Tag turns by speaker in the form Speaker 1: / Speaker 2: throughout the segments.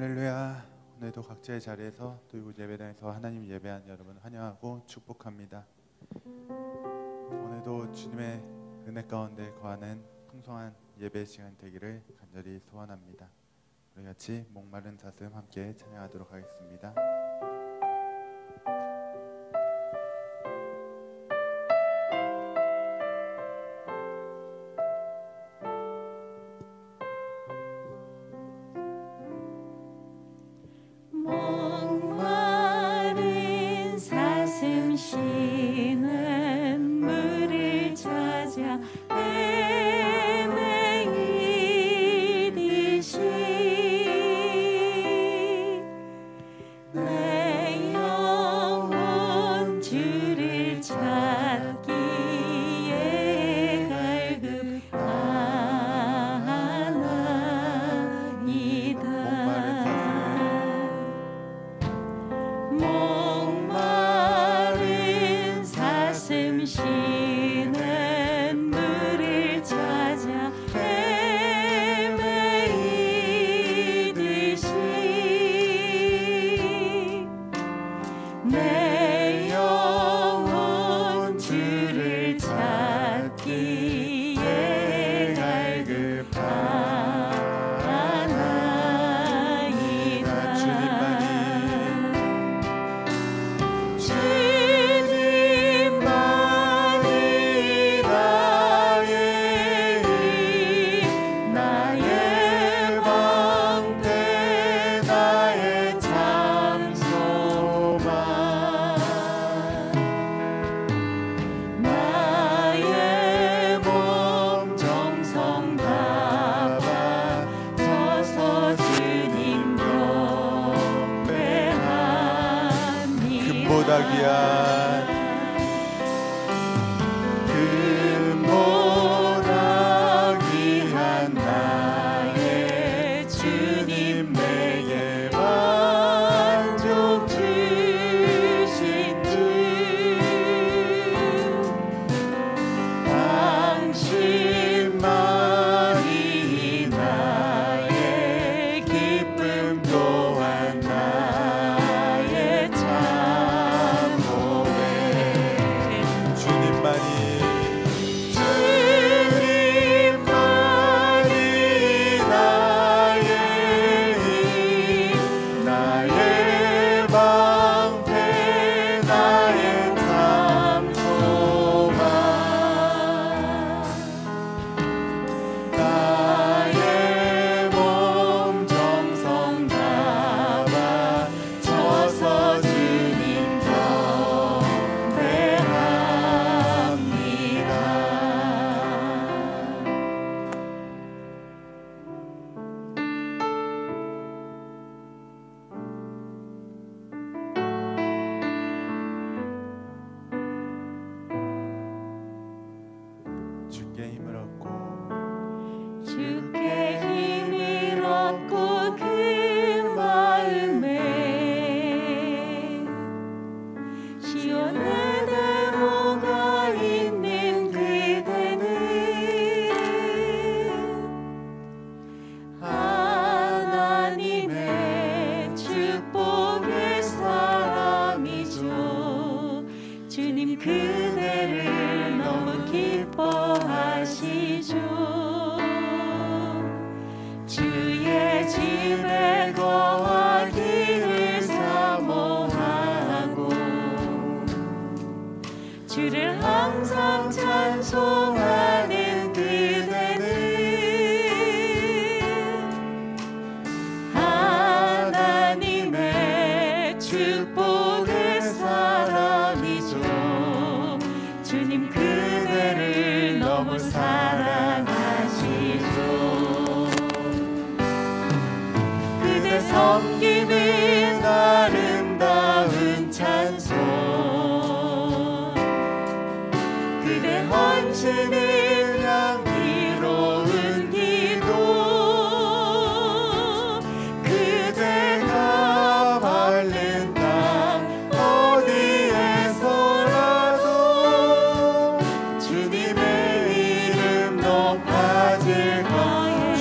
Speaker 1: 할렐루야. 오늘도 각자의 자리에서 또 이곳 예배당에서 하나님 예배한 여러분 환영하고 축복합니다. 오늘도 주님의 은혜 가운데 거하는 풍성한 예배 시간 되기를 간절히 소원합니다. 우리 같이 목마른 가슴 함께 찬양하도록 하겠습니다.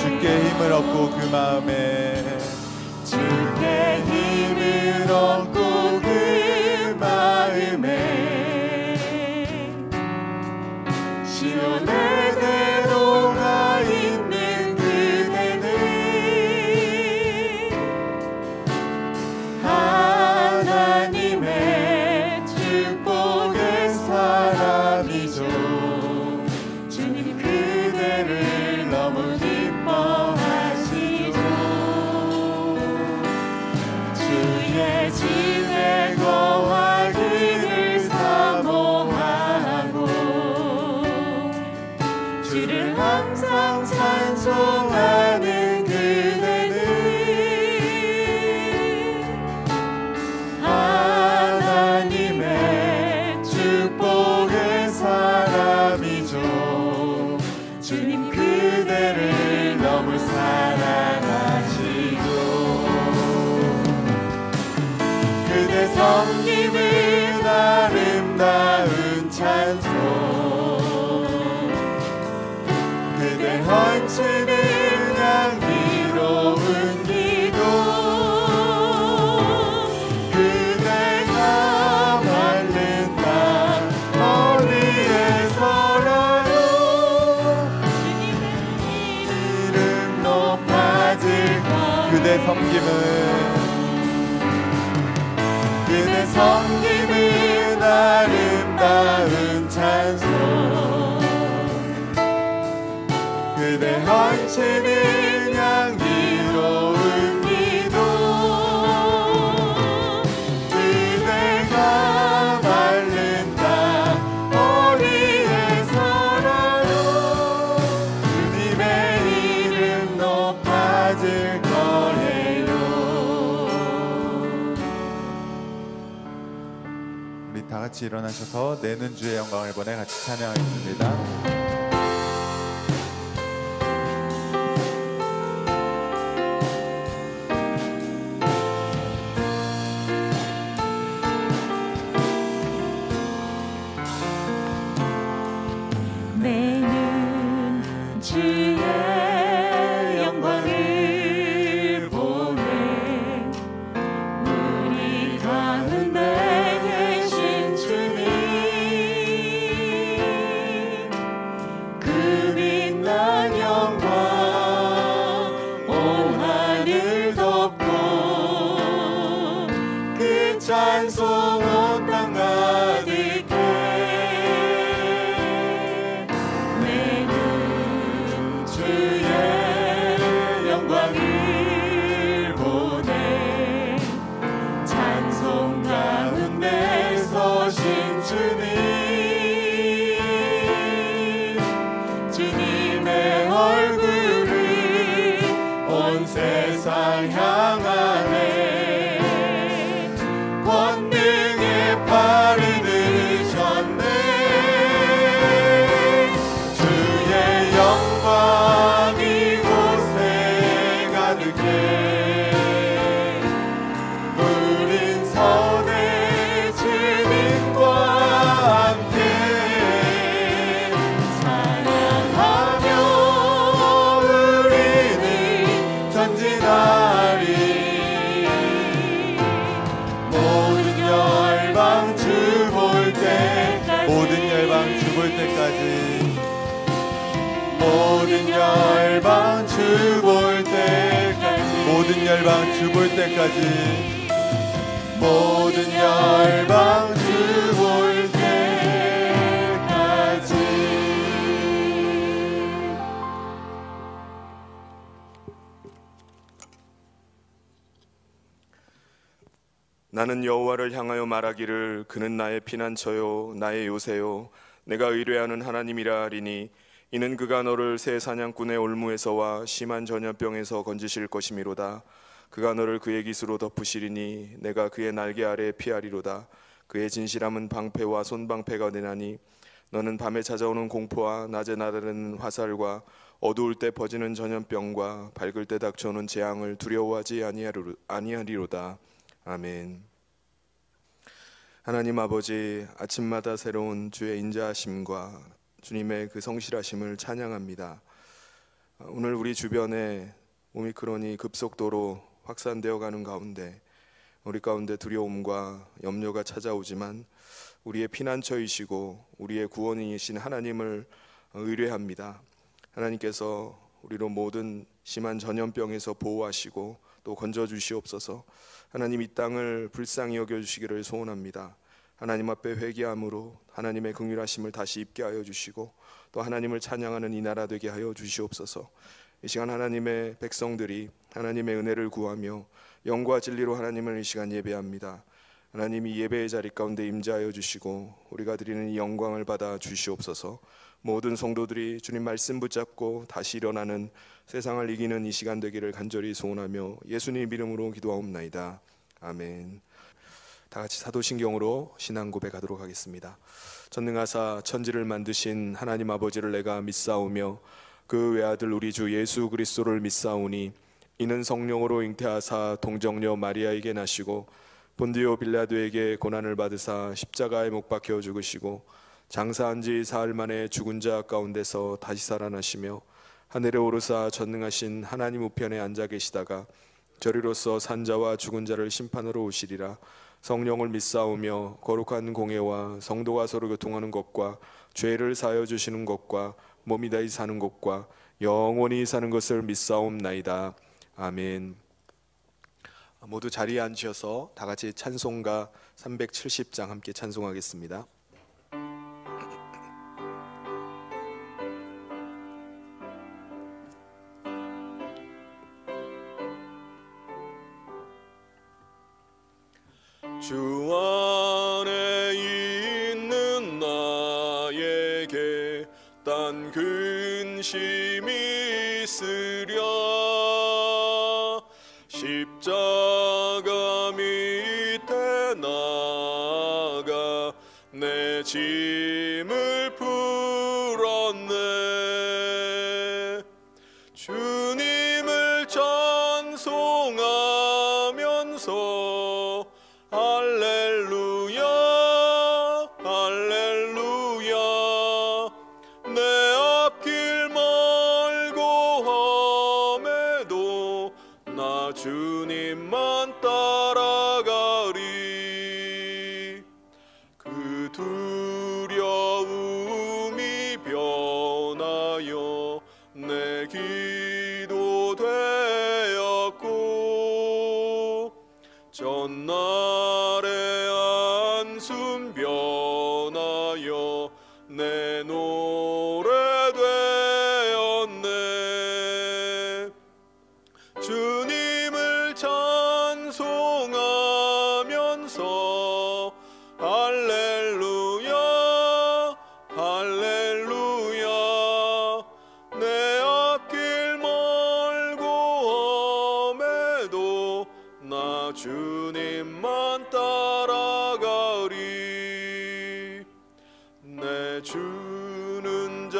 Speaker 2: 주께 힘을 얻고 그 마음에
Speaker 1: 없고 그 마음에 시온의 대로가 있는 그대는 하나님의 축복의 사람이죠. 주님 그대를 너무 기뻐하시죠. 주의 집에 거할 그를 사모하고 주를 항상 찬송하는 그대는 하나님의 축복의 사람이죠. 주님 그대를 너무 사랑하시죠. 그대 섬김은 아름다운 찬송, 그대 헌치는 향기로운 기도, 그대가 맑은 땅 어디에 서라요. 이름 높아질 거예요. 그대 섬김은 아름다운 찬송, 그대 헌치는 향기로운 기도, 그대가 맑은 땅 어디에 서라요. 주님의 이름 높아질 거예요. 우리 다 같이 일어나셔서 내는 주의 영광을 보내 같이 찬양하겠습니다.
Speaker 2: 내는 주의 영광을 보내 우리 가운데 계신 주님, 그 빛난 영광 온 하늘 덮고 그 찬송 온 땅 가득해 주님의 얼굴을 온 세상 향하네. 권능의 팔을 드셨네. 주의 영광 이곳에 가득해. 우린 선의 주님과 함께 모든 열방 주 볼 때까지, 모든 열방 주 볼 때까지, 모든 열방 주 볼 때까지, 모든 열방 주 볼 때까지.
Speaker 3: 나는 여호와를 향하여 말하기를 그는 나의 피난처요 나의 요새요 내가 의뢰하는 하나님이라 하리니 이는 그가 너를 새 사냥꾼의 올무에서와 심한 전염병에서 건지실 것이미로다. 그가 너를 그의 깃으로 덮으시리니 내가 그의 날개 아래 피하리로다. 그의 진실함은 방패와 손방패가 되나니 너는 밤에 찾아오는 공포와 낮에 나르는 화살과 어두울 때 퍼지는 전염병과 밝을 때 닥쳐오는 재앙을 두려워하지 아니하리로다. 아멘. 하나님 아버지, 아침마다 새로운 주의 인자하심과 주님의 그 성실하심을 찬양합니다. 오늘 우리 주변에 오미크론이 급속도로 확산되어 가는 가운데 우리 가운데 두려움과 염려가 찾아오지만 우리의 피난처이시고 우리의 구원이신 하나님을 의뢰합니다. 하나님께서 우리로 모든 심한 전염병에서 보호하시고 또 건져주시옵소서. 하나님 이 땅을 불쌍히 여겨주시기를 소원합니다. 하나님 앞에 회개함으로 하나님의 긍휼하심을 다시 입게 하여 주시고 또 하나님을 찬양하는 이 나라 되게 하여 주시옵소서. 이 시간 하나님의 백성들이 하나님의 은혜를 구하며 영과 진리로 하나님을 이 시간 예배합니다. 하나님이 예배의 자리 가운데 임재하여 주시고 우리가 드리는 이 영광을 받아 주시옵소서. 모든 성도들이 주님 말씀 붙잡고 다시 일어나는 세상을 이기는 이 시간 되기를 간절히 소원하며 예수님 이름으로 기도하옵나이다. 아멘. 다 같이 사도신경으로 신앙 고백하도록 하겠습니다. 전능하사 천지를 만드신 하나님 아버지를 내가 믿사오며 그 외아들 우리 주 예수 그리스도를 믿사오니 이는 성령으로 잉태하사 동정녀 마리아에게 나시고 본디오 빌라도에게 고난을 받으사 십자가에 못 박혀 죽으시고 장사한 지 사흘 만에 죽은 자 가운데서 다시 살아나시며 하늘에 오르사 전능하신 하나님 우편에 앉아 계시다가 저리로서 산자와 죽은 자를 심판으로 오시리라. 성령을 믿사오며 거룩한 공예와 성도가 서로 교통하는 것과 죄를 사하여 주시는 것과 몸이 다시 사는 것과 영원히 사는 것을 믿사옵나이다. 아멘. 모두 자리에 앉으셔서 다 같이 찬송가 370장 함께 찬송하겠습니다. 주 안에 있는 나에게 딴 근심이 있으랴. 십자가 밑에 나가 내 짐을 풀었네. 주님을 찬송하면서 할렐루야 할렐루야. 내 앞길 멀고 험해도 나 주님만 따라가리. 그 두려움이 변하여 내 기도 되었고 전날의 한숨 변하여 내 노래 되었네. 주님을 찬송하면서 할렐루야 할렐루야. 내 앞길 멀고 험해도 나 주님만 따라가리. 내 주는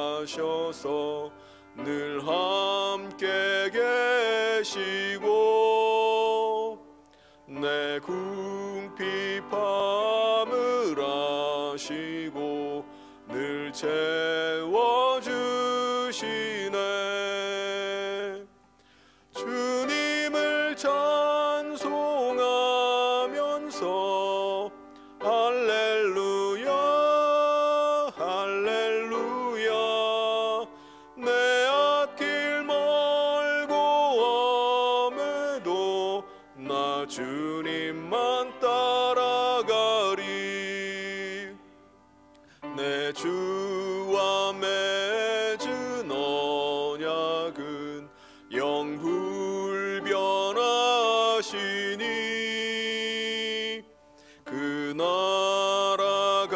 Speaker 3: 자비하셔서 늘 함께 계시고 내 궁핍함을 아시고 늘 채워주시네. 주님을 찬송하면서 할렐루야 할렐루야. 내 앞길 멀고 험해도 나 주님만 따라가리. 내 주와 맺은 언약은 영불변하시니 그 나라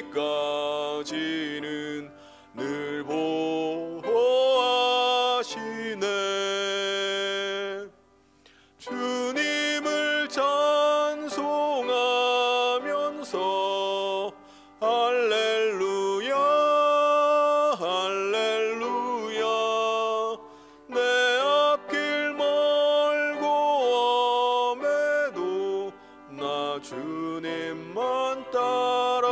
Speaker 3: 가기까지는 늘 보호하시네. 주님을 찬송하면서 할렐루야 할렐루야. 내 앞길 멀고 험해도 나 주님만 따라가리.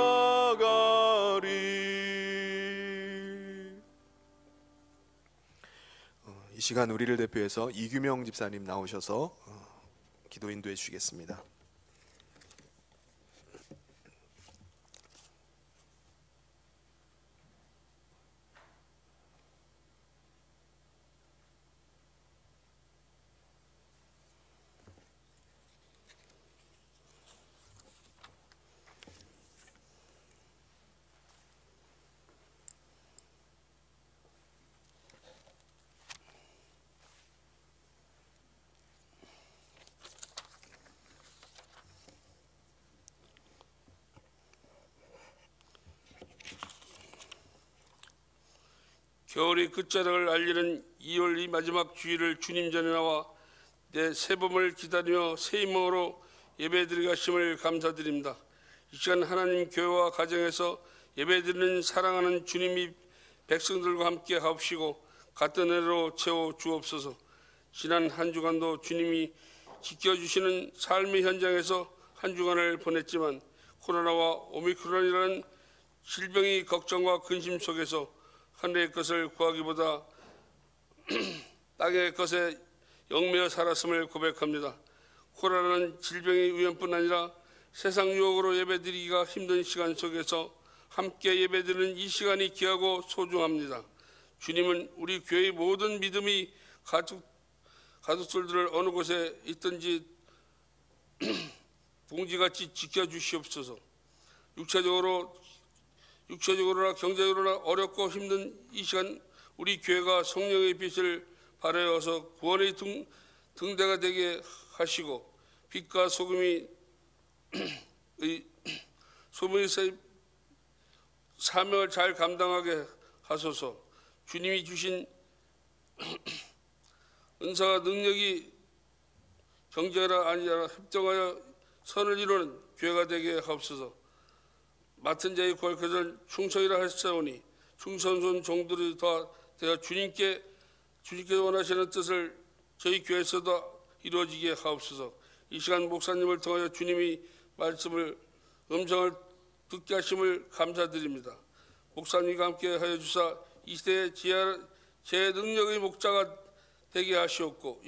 Speaker 3: 이 시간 우리를 대표해서 이규명 집사님 나오셔서 기도 인도해 주시겠습니다.
Speaker 4: 겨울의 끝자락을 알리는 2월 이 마지막 주일을 주님 전에 나와 내 새봄을 기다리며 새 힘으로 예배드리게 하심을 감사드립니다. 이 시간 하나님 교회와 가정에서 예배드리는 사랑하는 주님이 백성들과 함께 하옵시고 같은 은혜로 채워 주옵소서. 지난 한 주간도 주님이 지켜주시는 삶의 현장에서 한 주간을 보냈지만 코로나와 오미크론이라는 질병의 걱정과 근심 속에서 하늘의 것을 구하기보다 땅의 것에 얽매여 살았음을 고백합니다. 코로나는 질병의 위험뿐 아니라 세상 유혹으로 예배드리기가 힘든 시간 속에서 함께 예배드리는 이 시간이 귀하고 소중합니다. 주님은 우리 교회의 모든 믿음이 가족들을 어느 곳에 있든지 봉지같이 지켜주시옵소서. 육체적으로나 경제적으로나 어렵고 힘든 이 시간 우리 교회가 성령의 빛을 발하여서 구원의 등대가 되게 하시고 빛과 소금의 사명을 잘 감당하게 하소서. 주님이 주신 은사와 능력이 경제가 아니라 협정하여 선을 이루는 교회가 되게 하옵소서. 맡은 자의 구할 것을 충성이라 하시사오니 충성스러운 종들이 다 되어 주님께서 원하시는 뜻을 저희 교회에서도 이루어지게 하옵소서. 이 시간 목사님을 통하여 주님이 음성을 듣게 하심을 감사드립니다. 목사님과 함께 하여 주사 이 시대의 제 능력의 목자가 되게 하시옵고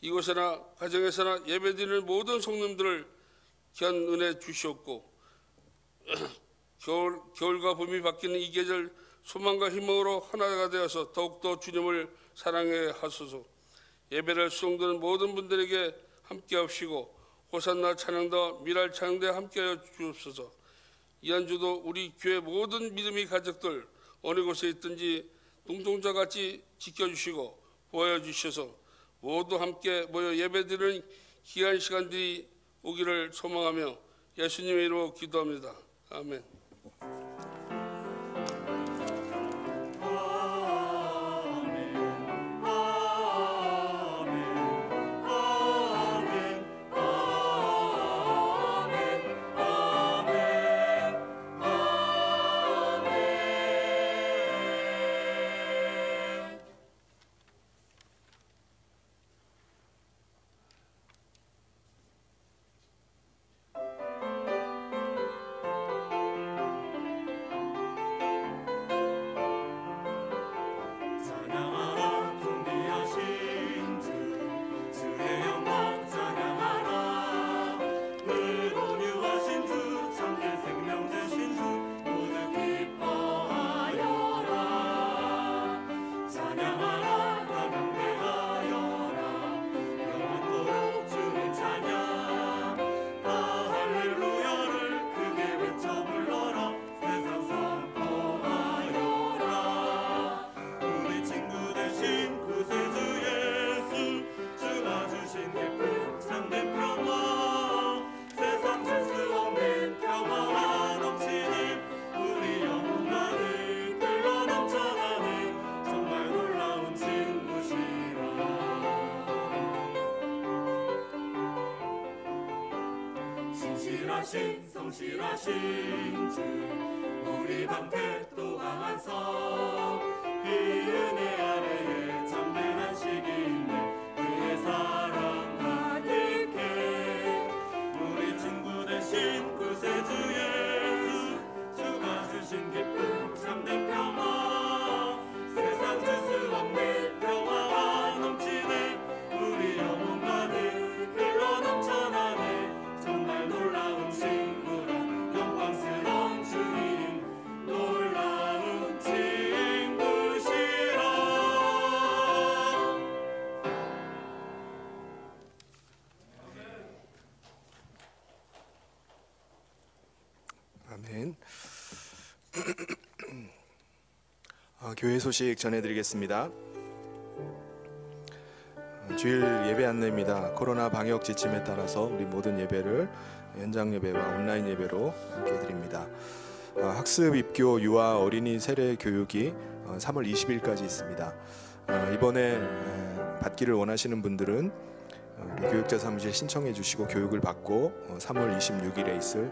Speaker 4: 이곳에나 가정에서나 예배드리는 모든 성도님들을 귀한 은혜 주시옵고 겨울과 봄이 바뀌는 이 계절 소망과 희망으로 하나가 되어서 더욱더 주님을 사랑해 하소서. 예배를 수용되는 모든 분들에게 함께 하시고 호산나 찬양대와 미랄 찬양대와 함께하여 주옵소서. 이 한 주도 우리 교회 모든 믿음의 가족들 어느 곳에 있든지 눈동자같이 지켜주시고 보호해 주셔서 모두 함께 모여 예배드리는 귀한 시간들이 오기를 소망하며 예수님의 이름으로 기도합니다. 아멘.
Speaker 5: 성실하신 주 우리 방패 또 강한 성 그 은혜 아래에 참된 안식이 있네 그의 사랑 가득해 우리 친구 되신 구세주 예수 주가 주신 기쁨 참된 평화 세상 줄 수 없는
Speaker 3: 아멘. 교회 소식 전해드리겠습니다. 주일 예배 안내입니다. 코로나 방역 지침에 따라서 우리 모든 예배를 현장 예배와 온라인 예배로 함께 드립니다. 학습, 입교, 유아, 어린이 세례 교육이 3월 20일까지 있습니다. 이번에 받기를 원하시는 분들은 우리 교육자 사무실에 신청해 주시고 교육을 받고 3월 26일에 있을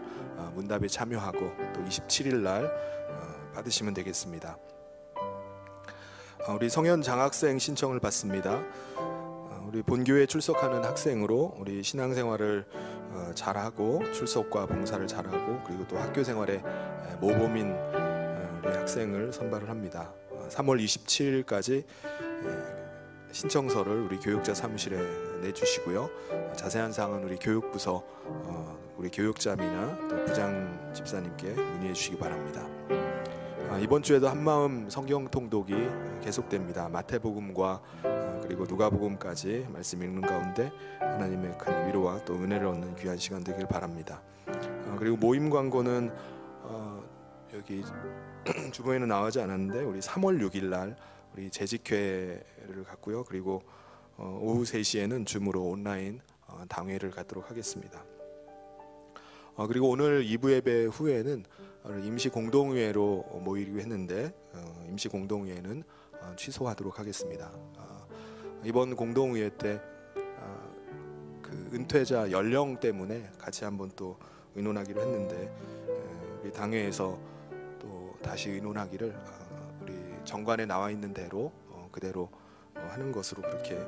Speaker 3: 문답에 참여하고 또 27일 날 받으시면 되겠습니다. 우리 성현 장학생 신청을 받습니다. 우리 본교에 출석하는 학생으로 우리 신앙생활을 잘하고 출석과 봉사를 잘하고 그리고 또 학교 생활에 모범인 우리 학생을 선발을 합니다. 3월 27일까지 신청서를 우리 교육자 사무실에 내주시고요. 자세한 사항은 우리 교육부서 우리 교육자이나 또 부장 집사님께 문의해 주시기 바랍니다. 이번 주에도 한마음 성경 통독이 계속됩니다. 마태복음과 그리고 누가복음까지 말씀 읽는 가운데 하나님의 큰 위로와 또 은혜를 얻는 귀한 시간 되길 바랍니다. 그리고 모임 광고는 여기 주보에는 나오지 않았는데 우리 3월 6일 날 우리 재직회를 갖고요. 그리고 오후 3시에는 줌으로 온라인 당회를 갖도록 하겠습니다. 그리고 오늘 2부 예배 후에는 임시 공동회로 모이기로 했는데 임시 공동회는 취소하도록 하겠습니다. 이번 공동회 때 그 은퇴자 연령 때문에 같이 한번 또 의논하기로 했는데 우리 당회에서 또 다시 의논하기를 우리 정관에 나와 있는 대로 그대로 하는 것으로 그렇게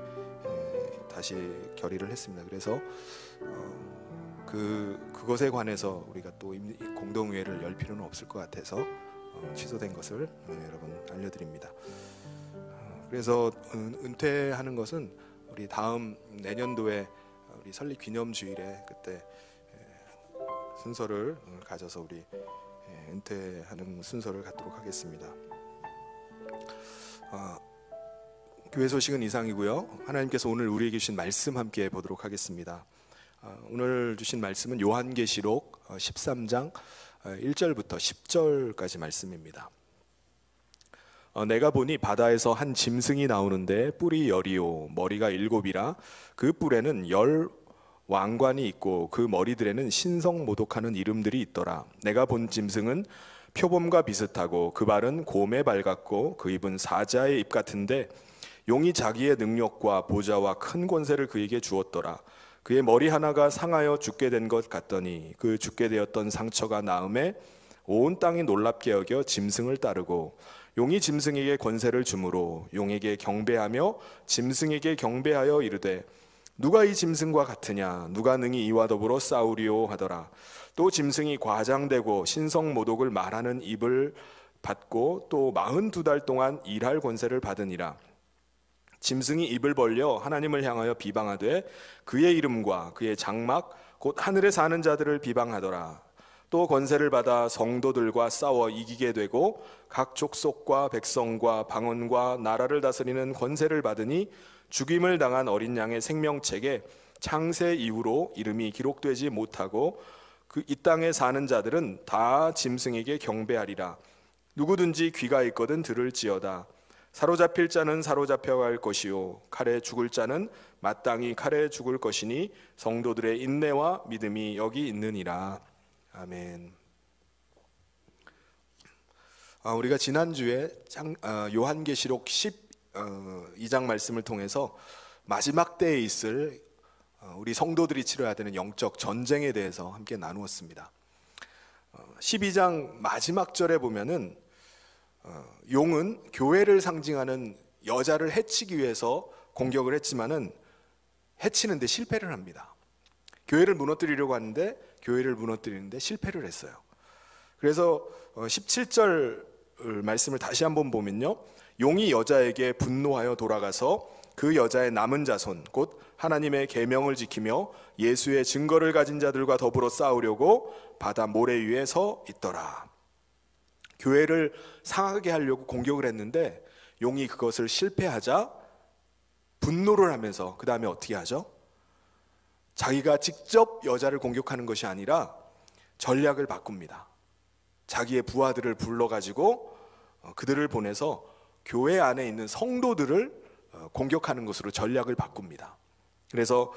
Speaker 3: 다시 결의를 했습니다. 그래서 그것에 관해서 우리가 또 공동회를 열 필요는 없을 것 같아서 취소된 것을 여러분 알려드립니다. 그래서 은퇴하는 것은 우리 다음 내년도에 우리 설립 기념주일에 그때 순서를 가져서 우리 은퇴하는 순서를 갖도록 하겠습니다. 교회 소식은 이상이고요. 하나님께서 오늘 우리에게 주신 말씀 함께 보도록 하겠습니다. 오늘 주신 말씀은 요한계시록 13장 1절부터 10절까지 말씀입니다. 내가 보니 바다에서 한 짐승이 나오는데 뿔이 10이요 머리가 7이라 그 뿔에는 10 왕관이 있고 그 머리들에는 신성모독하는 이름들이 있더라. 내가 본 짐승은 표범과 비슷하고 그 발은 곰의 발 같고 그 입은 사자의 입 같은데 용이 자기의 능력과 보좌와 큰 권세를 그에게 주었더라. 그의 머리 하나가 상하여 죽게 된 것 같더니 그 죽게 되었던 상처가 나음에 온 땅이 놀랍게 여겨 짐승을 따르고 용이 짐승에게 권세를 주므로 용에게 경배하며 짐승에게 경배하여 이르되 누가 이 짐승과 같으냐 누가 능히 이와 더불어 싸우리오 하더라. 또 짐승이 과장되고 신성모독을 말하는 입을 받고 또 42달 동안 일할 권세를 받으니라. 짐승이 입을 벌려 하나님을 향하여 비방하되 그의 이름과 그의 장막 곧 하늘에 사는 자들을 비방하더라. 또 권세를 받아 성도들과 싸워 이기게 되고 각 족속과 백성과 방언과 나라를 다스리는 권세를 받으니 죽임을 당한 어린 양의 생명책에 창세 이후로 이름이 기록되지 못하고 이 땅에 사는 자들은 다 짐승에게 경배하리라. 누구든지 귀가 있거든 들을지어다. 사로잡힐 자는 사로잡혀갈 것이요 칼에 죽을 자는 마땅히 칼에 죽을 것이니 성도들의 인내와 믿음이 여기 있느니라. 아멘. 우리가 지난주에 요한계시록 12장 말씀을 통해서 마지막 때에 있을 우리 성도들이 치러야 되는 영적 전쟁에 대해서 함께 나누었습니다. 12장 마지막 절에 보면은 용은 교회를 상징하는 여자를 해치기 위해서 공격을 했지만은 해치는데 실패를 합니다. 교회를 무너뜨리려고 하는데 교회를 무너뜨리는데 실패를 했어요. 그래서 17절 말씀을 다시 한번 보면요, 용이 여자에게 분노하여 돌아가서 그 여자의 남은 자손 곧 하나님의 계명을 지키며 예수의 증거를 가진 자들과 더불어 싸우려고 바다 모래 위에 서 있더라. 교회를 상하게 하려고 공격을 했는데 용이 그것을 실패하자 분노를 하면서 그 다음에 어떻게 하죠? 자기가 직접 여자를 공격하는 것이 아니라 전략을 바꿉니다. 자기의 부하들을 불러가지고 그들을 보내서 교회 안에 있는 성도들을 공격하는 것으로 전략을 바꿉니다. 그래서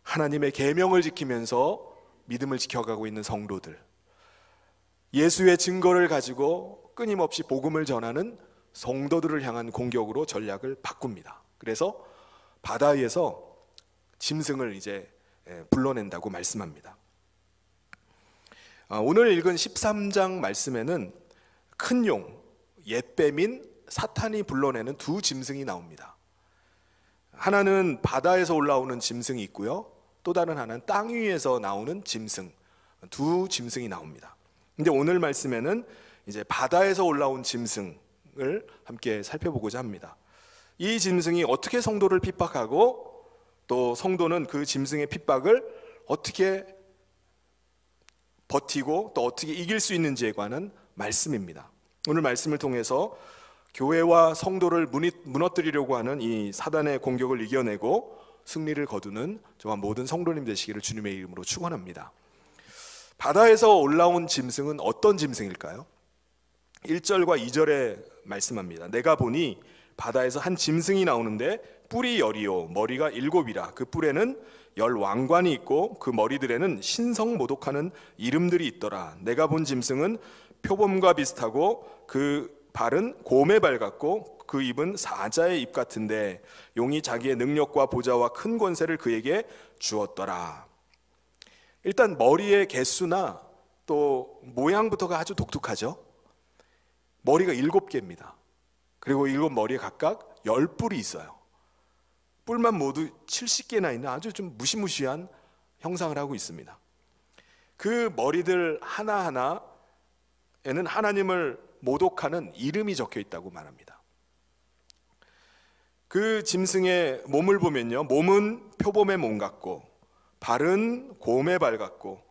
Speaker 3: 하나님의 계명을 지키면서 믿음을 지켜가고 있는 성도들, 예수의 증거를 가지고 끊임없이 복음을 전하는 성도들을 향한 공격으로 전략을 바꿉니다. 그래서 바다 위에서 짐승을 이제 불러낸다고 말씀합니다. 오늘 읽은 13장 말씀에는 큰 용, 옛뱀인 사탄이 불러내는 두 짐승이 나옵니다. 하나는 바다에서 올라오는 짐승이 있고요, 또 다른 하나는 땅 위에서 나오는 짐승, 두 짐승이 나옵니다. 근데 오늘 말씀에는 이제 바다에서 올라온 짐승을 함께 살펴보고자 합니다. 이 짐승이 어떻게 성도를 핍박하고 또 성도는 그 짐승의 핍박을 어떻게 버티고 또 어떻게 이길 수 있는지에 관한 말씀입니다. 오늘 말씀을 통해서 교회와 성도를 무너뜨리려고 하는 이 사단의 공격을 이겨내고 승리를 거두는 저와 모든 성도님 되시기를 주님의 이름으로 축원합니다. 바다에서 올라온 짐승은 어떤 짐승일까요? 1절과 2절에 말씀합니다. 내가 보니 바다에서 한 짐승이 나오는데 뿔이 10이요 머리가 7이라. 그 뿔에는 10 왕관이 있고 그 머리들에는 신성모독하는 이름들이 있더라. 내가 본 짐승은 표범과 비슷하고 그 발은 곰의 발 같고 그 입은 사자의 입 같은데 용이 자기의 능력과 보좌와 큰 권세를 그에게 주었더라. 일단 머리의 개수나 또 모양부터가 아주 독특하죠. 머리가 7개입니다. 그리고 7머리에 각각 10뿔이 있어요. 뿔만 모두 70개나 있는 아주 좀 무시무시한 형상을 하고 있습니다. 그 머리들 하나하나에는 하나님을 모독하는 이름이 적혀 있다고 말합니다. 그 짐승의 몸을 보면요, 몸은 표범의 몸 같고 발은 곰의 발 같고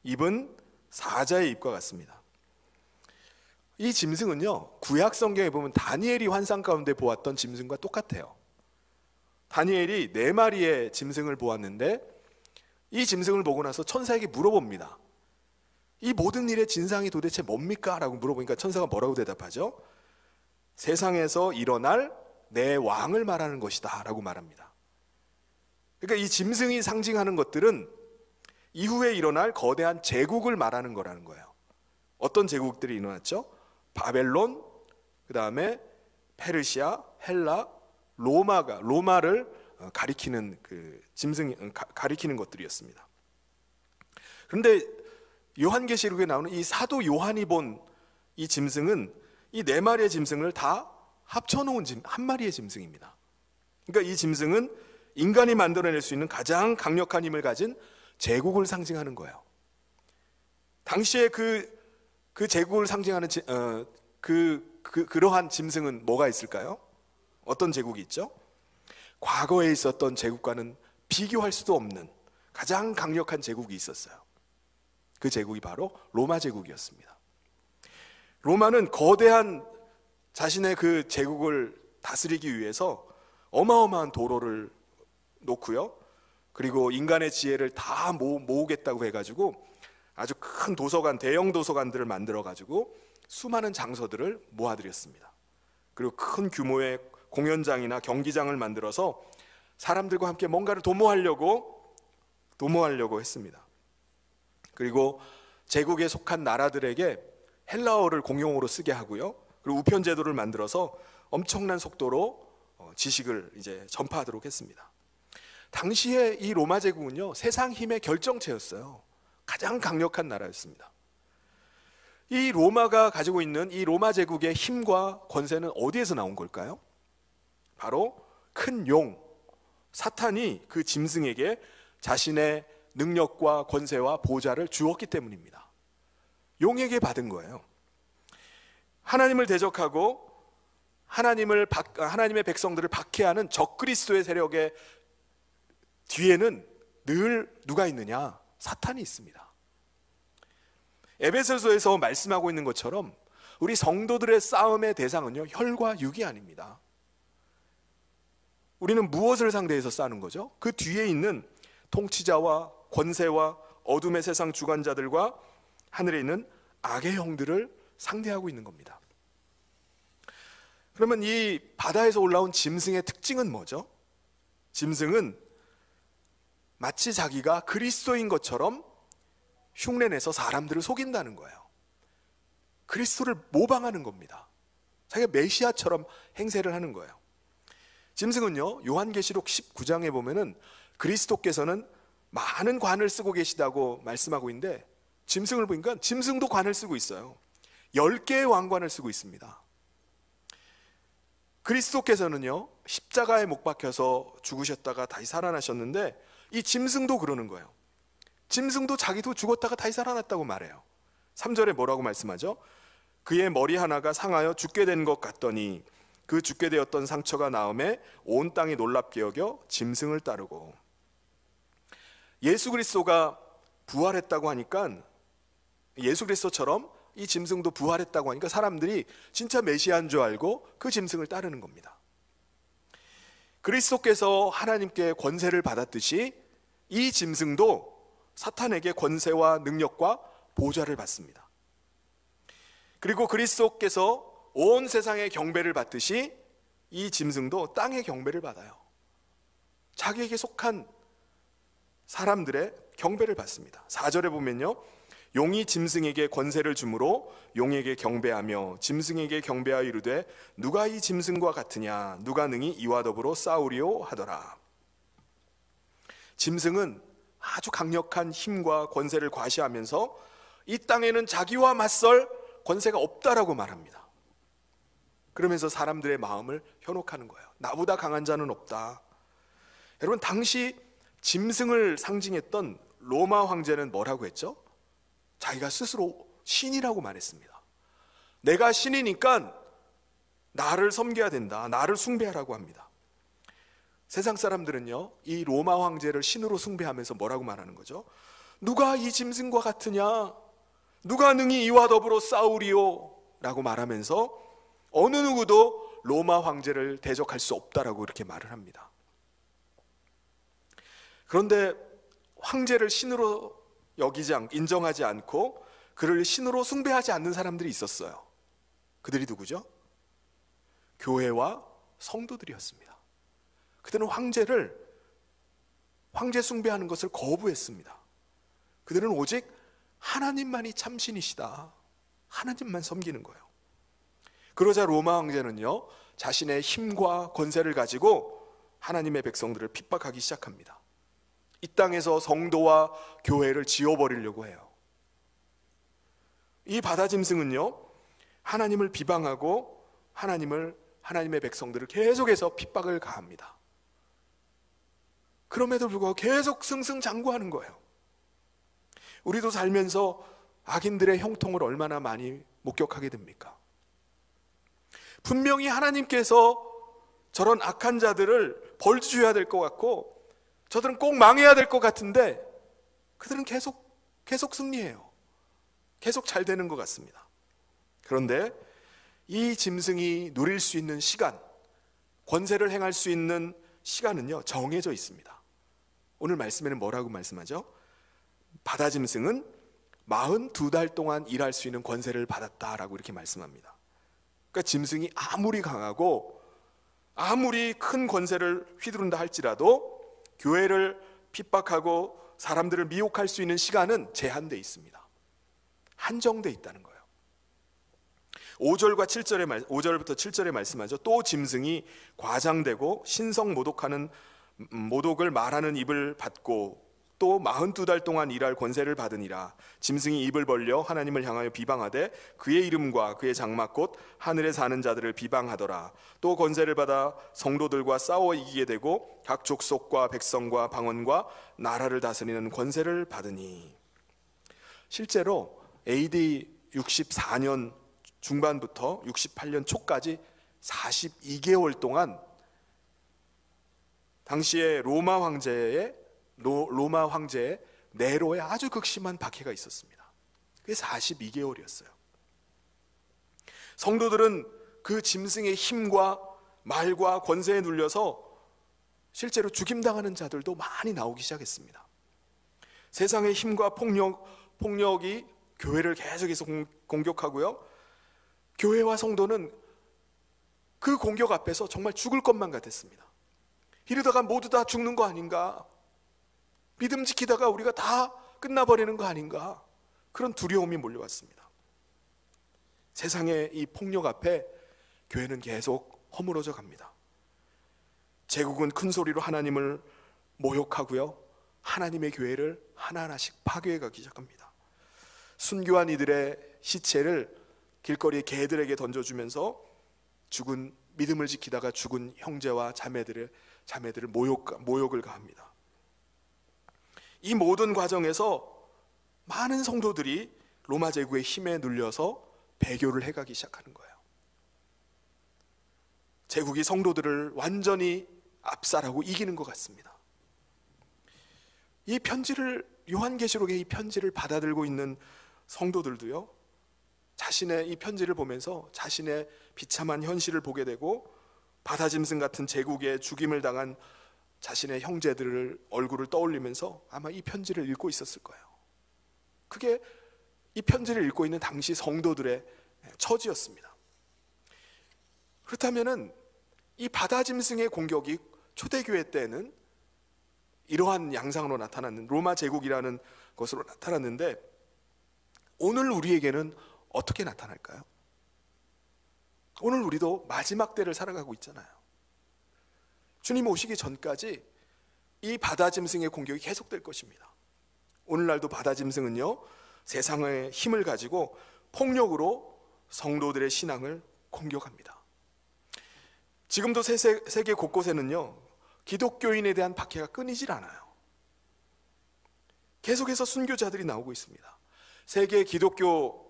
Speaker 3: 입은 사자의 입과 같습니다. 이 짐승은요, 구약 성경에 보면 다니엘이 환상 가운데 보았던 짐승과 똑같아요. 다니엘이 4마리의 짐승을 보았는데 이 짐승을 보고 나서 천사에게 물어봅니다. 이 모든 일의 진상이 도대체 뭡니까? 라고 물어보니까 천사가 뭐라고 대답하죠? 세상에서 일어날 내 왕을 말하는 것이다 라고 말합니다. 그러니까 이 짐승이 상징하는 것들은 이후에 일어날 거대한 제국을 말하는 거라는 거예요. 어떤 제국들이 일어났죠? 바벨론, 그 다음에 페르시아, 헬라, 로마를 가리키는 그 짐승이 가리키는 것들이었습니다. 그런데 요한계시록에 나오는 이 사도 요한이 본 이 짐승은 이 4마리의 짐승을 다 합쳐놓은 한 마리의 짐승입니다. 그러니까 이 짐승은 인간이 만들어낼 수 있는 가장 강력한 힘을 가진 제국을 상징하는 거예요. 당시에 그 제국을 상징하는 그러한 짐승은 뭐가 있을까요? 어떤 제국이 있죠? 과거에 있었던 제국과는 비교할 수도 없는 가장 강력한 제국이 있었어요. 그 제국이 바로 로마 제국이었습니다. 로마는 거대한 자신의 그 제국을 다스리기 위해서 어마어마한 도로를 놓고요, 그리고 인간의 지혜를 다 모으겠다고 해가지고 아주 큰 도서관, 대형 도서관들을 만들어가지고 수많은 장서들을 모아들였습니다. 그리고 큰 규모의 공연장이나 경기장을 만들어서 사람들과 함께 뭔가를 도모하려고 했습니다. 그리고 제국에 속한 나라들에게 헬라어를 공용어로 쓰게 하고요, 그리고 우편 제도를 만들어서 엄청난 속도로 지식을 이제 전파하도록 했습니다. 당시에 이 로마 제국은요, 세상 힘의 결정체였어요. 가장 강력한 나라였습니다. 이 로마가 가지고 있는 이 로마 제국의 힘과 권세는 어디에서 나온 걸까요? 바로 큰 용, 사탄이 그 짐승에게 자신의 능력과 권세와 보좌를 주었기 때문입니다. 용에게 받은 거예요. 하나님을 대적하고 하나님의 백성들을 박해하는 적그리스도의 세력의 뒤에는 늘 누가 있느냐? 사탄이 있습니다. 에베소서에서 말씀하고 있는 것처럼 우리 성도들의 싸움의 대상은요, 혈과 육이 아닙니다. 우리는 무엇을 상대해서 싸우는 거죠? 그 뒤에 있는 통치자와 권세와 어둠의 세상 주관자들과 하늘에 있는 악의 형들을 상대하고 있는 겁니다. 그러면 이 바다에서 올라온 짐승의 특징은 뭐죠? 짐승은 마치 자기가 그리스도인 것처럼 흉내내서 사람들을 속인다는 거예요. 그리스도를 모방하는 겁니다. 자기가 메시아처럼 행세를 하는 거예요. 짐승은요, 요한계시록 19장에 보면은 그리스도께서는 많은 관을 쓰고 계시다고 말씀하고 있는데, 짐승을 보니까 짐승도 관을 쓰고 있어요. 10개의 왕관을 쓰고 있습니다. 그리스도께서는요, 십자가에 못 박혀서 죽으셨다가 다시 살아나셨는데, 이 짐승도 그러는 거예요. 짐승도 자기도 죽었다가 다시 살아났다고 말해요. 3절에 뭐라고 말씀하죠? 그의 머리 하나가 상하여 죽게 된 것 같더니 그 죽게 되었던 상처가 나음에 온 땅이 놀랍게 여겨 짐승을 따르고. 예수 그리스도가 부활했다고 하니까, 예수 그리스도처럼 이 짐승도 부활했다고 하니까 사람들이 진짜 메시아인 줄 알고 그 짐승을 따르는 겁니다. 그리스도께서 하나님께 권세를 받았듯이 이 짐승도 사탄에게 권세와 능력과 보좌를 받습니다. 그리고 그리스도께서 온 세상의 경배를 받듯이 이 짐승도 땅의 경배를 받아요. 자기에게 속한 사람들의 경배를 받습니다. 4절에 보면요, 용이 짐승에게 권세를 주므로 용에게 경배하며 짐승에게 경배하여 이르되 누가 이 짐승과 같으냐, 누가 능히 이와 더불어 싸우리요 하더라. 짐승은 아주 강력한 힘과 권세를 과시하면서 이 땅에는 자기와 맞설 권세가 없다라고 말합니다. 그러면서 사람들의 마음을 현혹하는 거예요. 나보다 강한 자는 없다. 여러분, 당시 짐승을 상징했던 로마 황제는 뭐라고 했죠? 자기가 스스로 신이라고 말했습니다. 내가 신이니까 나를 섬겨야 된다, 나를 숭배하라고 합니다. 세상 사람들은요, 이 로마 황제를 신으로 숭배하면서 뭐라고 말하는 거죠? 누가 이 짐승과 같으냐, 누가 능히 이와 더불어 싸우리요 라고 말하면서 어느 누구도 로마 황제를 대적할 수 없다라고 이렇게 말을 합니다. 그런데 황제를 신으로 인정하지 않고 그를 신으로 숭배하지 않는 사람들이 있었어요. 그들이 누구죠? 교회와 성도들이었습니다. 그들은 황제 숭배하는 것을 거부했습니다. 그들은 오직 하나님만이 참신이시다, 하나님만 섬기는 거예요. 그러자 로마 황제는요, 자신의 힘과 권세를 가지고 하나님의 백성들을 핍박하기 시작합니다. 이 땅에서 성도와 교회를 지워버리려고 해요. 이 바다짐승은요, 하나님을 비방하고 하나님의 백성들을 계속해서 핍박을 가합니다. 그럼에도 불구하고 계속 승승장구하는 거예요. 우리도 살면서 악인들의 형통을 얼마나 많이 목격하게 됩니까? 분명히 하나님께서 저런 악한 자들을 벌 주셔야 될 것 같고 저들은 꼭 망해야 될 것 같은데 그들은 계속 승리해요. 계속 잘 되는 것 같습니다. 그런데 이 짐승이 누릴 수 있는 시간, 권세를 행할 수 있는 시간은요, 정해져 있습니다. 오늘 말씀에는 뭐라고 말씀하죠? 바다짐승은 42달 동안 일할 수 있는 권세를 받았다라고 이렇게 말씀합니다. 그러니까 짐승이 아무리 강하고 아무리 큰 권세를 휘두른다 할지라도 교회를 핍박하고 사람들을 미혹할 수 있는 시간은 제한되어 있습니다. 한정되어 있다는 거예요. 5절부터 7절에 말씀하죠. 또 짐승이 과장되고 신성 모독을 말하는 입을 받고 또 42달 동안 일할 권세를 받으니라. 짐승이 입을 벌려 하나님을 향하여 비방하되 그의 이름과 그의 장막 곧 하늘에 사는 자들을 비방하더라. 또 권세를 받아 성도들과 싸워 이기게 되고 각 족속과 백성과 방언과 나라를 다스리는 권세를 받으니. 실제로 AD 64년 중반부터 68년 초까지 42개월 동안 당시에 로마 황제의 네로에 아주 극심한 박해가 있었습니다. 그게 42개월이었어요. 성도들은 그 짐승의 힘과 말과 권세에 눌려서 실제로 죽임당하는 자들도 많이 나오기 시작했습니다. 세상의 힘과 폭력이 교회를 계속해서 공격하고요. 교회와 성도는 그 공격 앞에서 정말 죽을 것만 같았습니다. 이러다가 모두 다 죽는 거 아닌가? 믿음 지키다가 우리가 다 끝나버리는 거 아닌가? 그런 두려움이 몰려왔습니다. 세상의 이 폭력 앞에 교회는 계속 허물어져 갑니다. 제국은 큰 소리로 하나님을 모욕하고요, 하나님의 교회를 하나하나씩 파괴해 가기 시작합니다. 순교한 이들의 시체를 길거리에 개들에게 던져주면서 죽은 믿음을 지키다가 죽은 형제와 자매들을 모욕을 가합니다. 이 모든 과정에서 많은 성도들이 로마 제국의 힘에 눌려서 배교를 해가기 시작하는 거예요. 제국이 성도들을 완전히 압살하고 이기는 것 같습니다. 이 편지를, 요한계시록의 이 편지를 받아들고 있는 성도들도요, 자신의 이 편지를 보면서 자신의 비참한 현실을 보게 되고 바다짐승 같은 제국에 죽임을 당한 자신의 형제들을 얼굴을 떠올리면서 아마 이 편지를 읽고 있었을 거예요. 그게 이 편지를 읽고 있는 당시 성도들의 처지였습니다. 그렇다면은 이 바다짐승의 공격이 초대교회 때는 이러한 양상으로 나타났는, 로마 제국이라는 것으로 나타났는데 오늘 우리에게는 어떻게 나타날까요? 오늘 우리도 마지막 때를 살아가고 있잖아요. 주님 오시기 전까지 이 바다짐승의 공격이 계속될 것입니다. 오늘날도 바다짐승은요, 세상의 힘을 가지고 폭력으로 성도들의 신앙을 공격합니다. 지금도 세계 곳곳에는요, 기독교인에 대한 박해가 끊이질 않아요. 계속해서 순교자들이 나오고 있습니다. 세계 기독교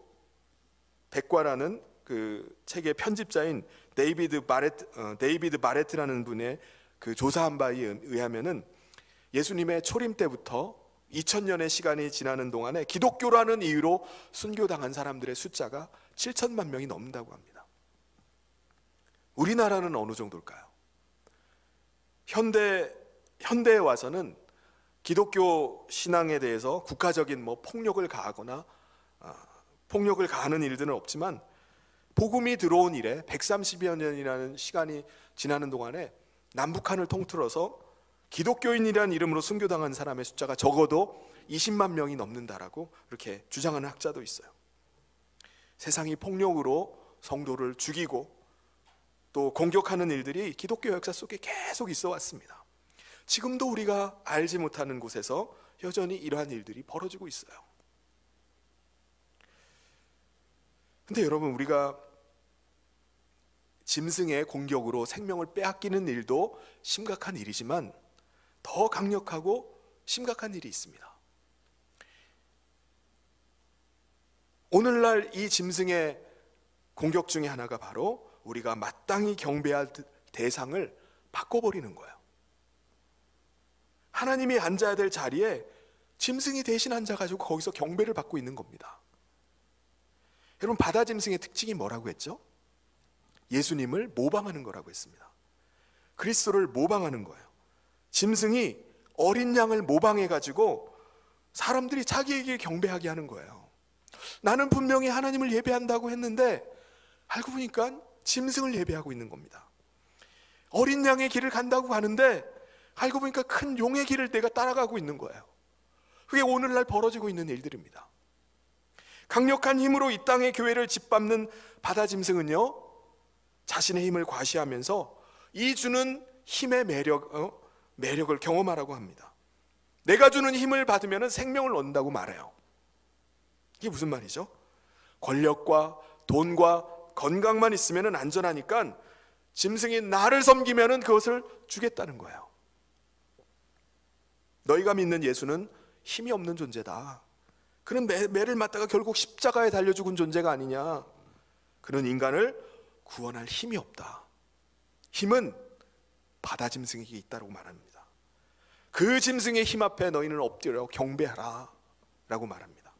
Speaker 3: 백과라는 그 책의 편집자인 데이비드 바레트라는 분의 그 조사한 바에 의하면은 예수님의 초림 때부터 2000년의 시간이 지나는 동안에 기독교라는 이유로 순교당한 사람들의 숫자가 7천만 명이 넘는다고 합니다. 우리나라는 어느 정도일까요? 현대에 와서는 기독교 신앙에 대해서 국가적인 폭력을 가하거나 폭력을 가하는 일들은 없지만 복음이 들어온 이래 130여 년이라는 시간이 지나는 동안에 남북한을 통틀어서 기독교인이라는 이름으로 순교당한 사람의 숫자가 적어도 20만 명이 넘는다라고 이렇게 주장하는 학자도 있어요. 세상이 폭력으로 성도를 죽이고 또 공격하는 일들이 기독교 역사 속에 계속 있어 왔습니다. 지금도 우리가 알지 못하는 곳에서 여전히 이러한 일들이 벌어지고 있어요. 근데 여러분, 우리가 짐승의 공격으로 생명을 빼앗기는 일도 심각한 일이지만 더 강력하고 심각한 일이 있습니다. 오늘날 이 짐승의 공격 중에 하나가 바로 우리가 마땅히 경배할 대상을 바꿔버리는 거예요. 하나님이 앉아야 될 자리에 짐승이 대신 앉아가지고 거기서 경배를 받고 있는 겁니다. 여러분, 바다짐승의 특징이 뭐라고 했죠? 예수님을 모방하는 거라고 했습니다. 그리스도를 모방하는 거예요. 짐승이 어린 양을 모방해가지고 사람들이 자기에게 경배하게 하는 거예요. 나는 분명히 하나님을 예배한다고 했는데 알고 보니까 짐승을 예배하고 있는 겁니다. 어린 양의 길을 간다고 하는데 알고 보니까 큰 용의 길을 내가 따라가고 있는 거예요. 그게 오늘날 벌어지고 있는 일들입니다. 강력한 힘으로 이 땅의 교회를 짓밟는 바다짐승은요, 자신의 힘을 과시하면서 이 주는 힘의 매력을 경험하라고 합니다. 내가 주는 힘을 받으면 생명을 얻는다고 말해요. 이게 무슨 말이죠? 권력과 돈과 건강만 있으면 안전하니까 짐승이 나를 섬기면 그것을 주겠다는 거예요. 너희가 믿는 예수는 힘이 없는 존재다. 그는 매를 맞다가 결국 십자가에 달려 죽은 존재가 아니냐. 그는 인간을 구원할 힘이 없다. 힘은 바다 짐승에게 있다고 말합니다. 그 짐승의 힘 앞에 너희는 엎드려 경배하라 라고 말합니다.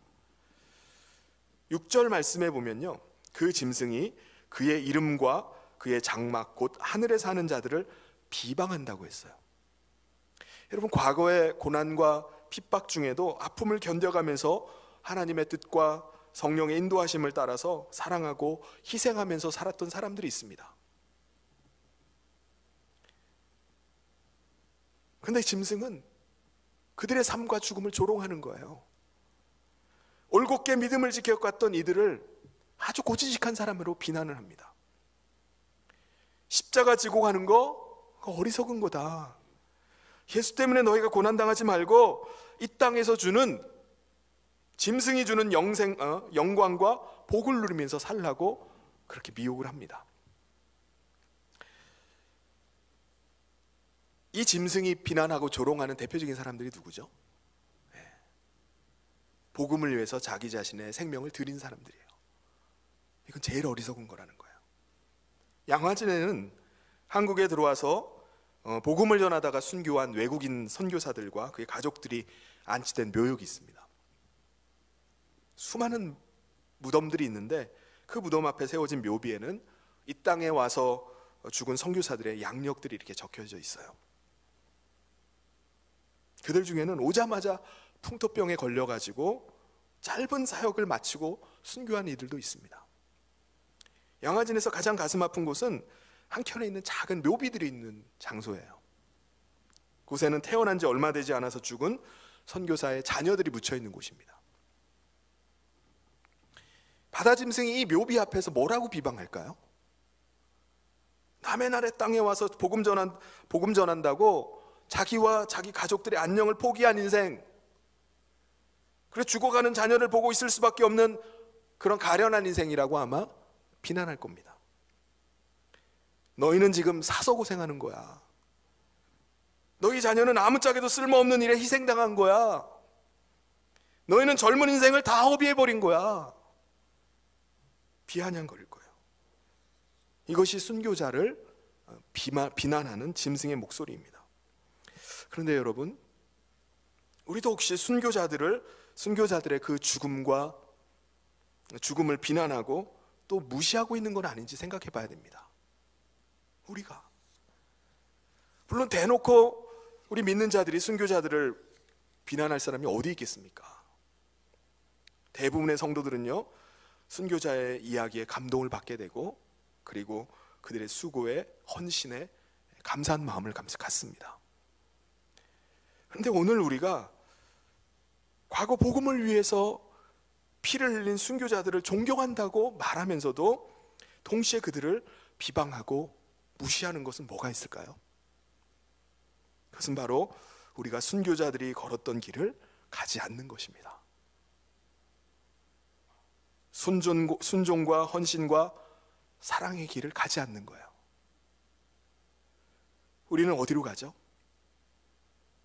Speaker 3: 6절 말씀에 보면요, 그 짐승이 그의 이름과 그의 장막 곧 하늘에 사는 자들을 비방한다고 했어요. 여러분, 과거의 고난과 핍박 중에도 아픔을 견뎌가면서 하나님의 뜻과 성령의 인도하심을 따라서 사랑하고 희생하면서 살았던 사람들이 있습니다. 그런데 짐승은 그들의 삶과 죽음을 조롱하는 거예요. 올곧게 믿음을 지켜갔던 이들을 아주 고지식한 사람으로 비난을 합니다. 십자가 지고 가는 거 어리석은 거다. 예수 때문에 너희가 고난당하지 말고 이 땅에서 주는, 짐승이 주는 영광과 복을 누리면서 살라고 그렇게 미혹을 합니다. 이 짐승이 비난하고 조롱하는 대표적인 사람들이 누구죠? 복음을 위해서 자기 자신의 생명을 드린 사람들이에요. 이건 제일 어리석은 거라는 거예요. 양화진에는 한국에 들어와서 복음을 전하다가 순교한 외국인 선교사들과 그의 가족들이 안치된 묘역이 있습니다. 수많은 무덤들이 있는데 그 무덤 앞에 세워진 묘비에는 이 땅에 와서 죽은 선교사들의 양력들이 이렇게 적혀져 있어요. 그들 중에는 오자마자 풍토병에 걸려가지고 짧은 사역을 마치고 순교한 이들도 있습니다. 양화진에서 가장 가슴 아픈 곳은 한켠에 있는 작은 묘비들이 있는 장소예요. 곳에는 태어난 지 얼마 되지 않아서 죽은 선교사의 자녀들이 묻혀 있는 곳입니다. 바다짐승이 이 묘비 앞에서 뭐라고 비방할까요? 남의 나라의 땅에 와서 복음 전한다고 자기와 자기 가족들의 안녕을 포기한 인생, 그래 죽어가는 자녀를 보고 있을 수밖에 없는 그런 가련한 인생이라고 아마 비난할 겁니다. 너희는 지금 사서 고생하는 거야. 너희 자녀는 아무짝에도 쓸모없는 일에 희생당한 거야. 너희는 젊은 인생을 다 허비해버린 거야. 비아냥거릴 거예요. 이것이 순교자를 비난하는 짐승의 목소리입니다. 그런데 여러분, 우리도 혹시 순교자들의 그 죽음을 비난하고 또 무시하고 있는 건 아닌지 생각해 봐야 됩니다. 우리가 물론 대놓고 우리 믿는 자들이 순교자들을 비난할 사람이 어디 있겠습니까? 대부분의 성도들은요, 순교자의 이야기에 감동을 받게 되고 그리고 그들의 수고에 헌신에 감사한 마음을 갖습니다. 그런데 오늘 우리가 과거 복음을 위해서 피를 흘린 순교자들을 존경한다고 말하면서도 동시에 그들을 비방하고 무시하는 것은 뭐가 있을까요? 그것은 바로 우리가 순교자들이 걸었던 길을 가지 않는 것입니다. 순종과 헌신과 사랑의 길을 가지 않는 거예요. 우리는 어디로 가죠?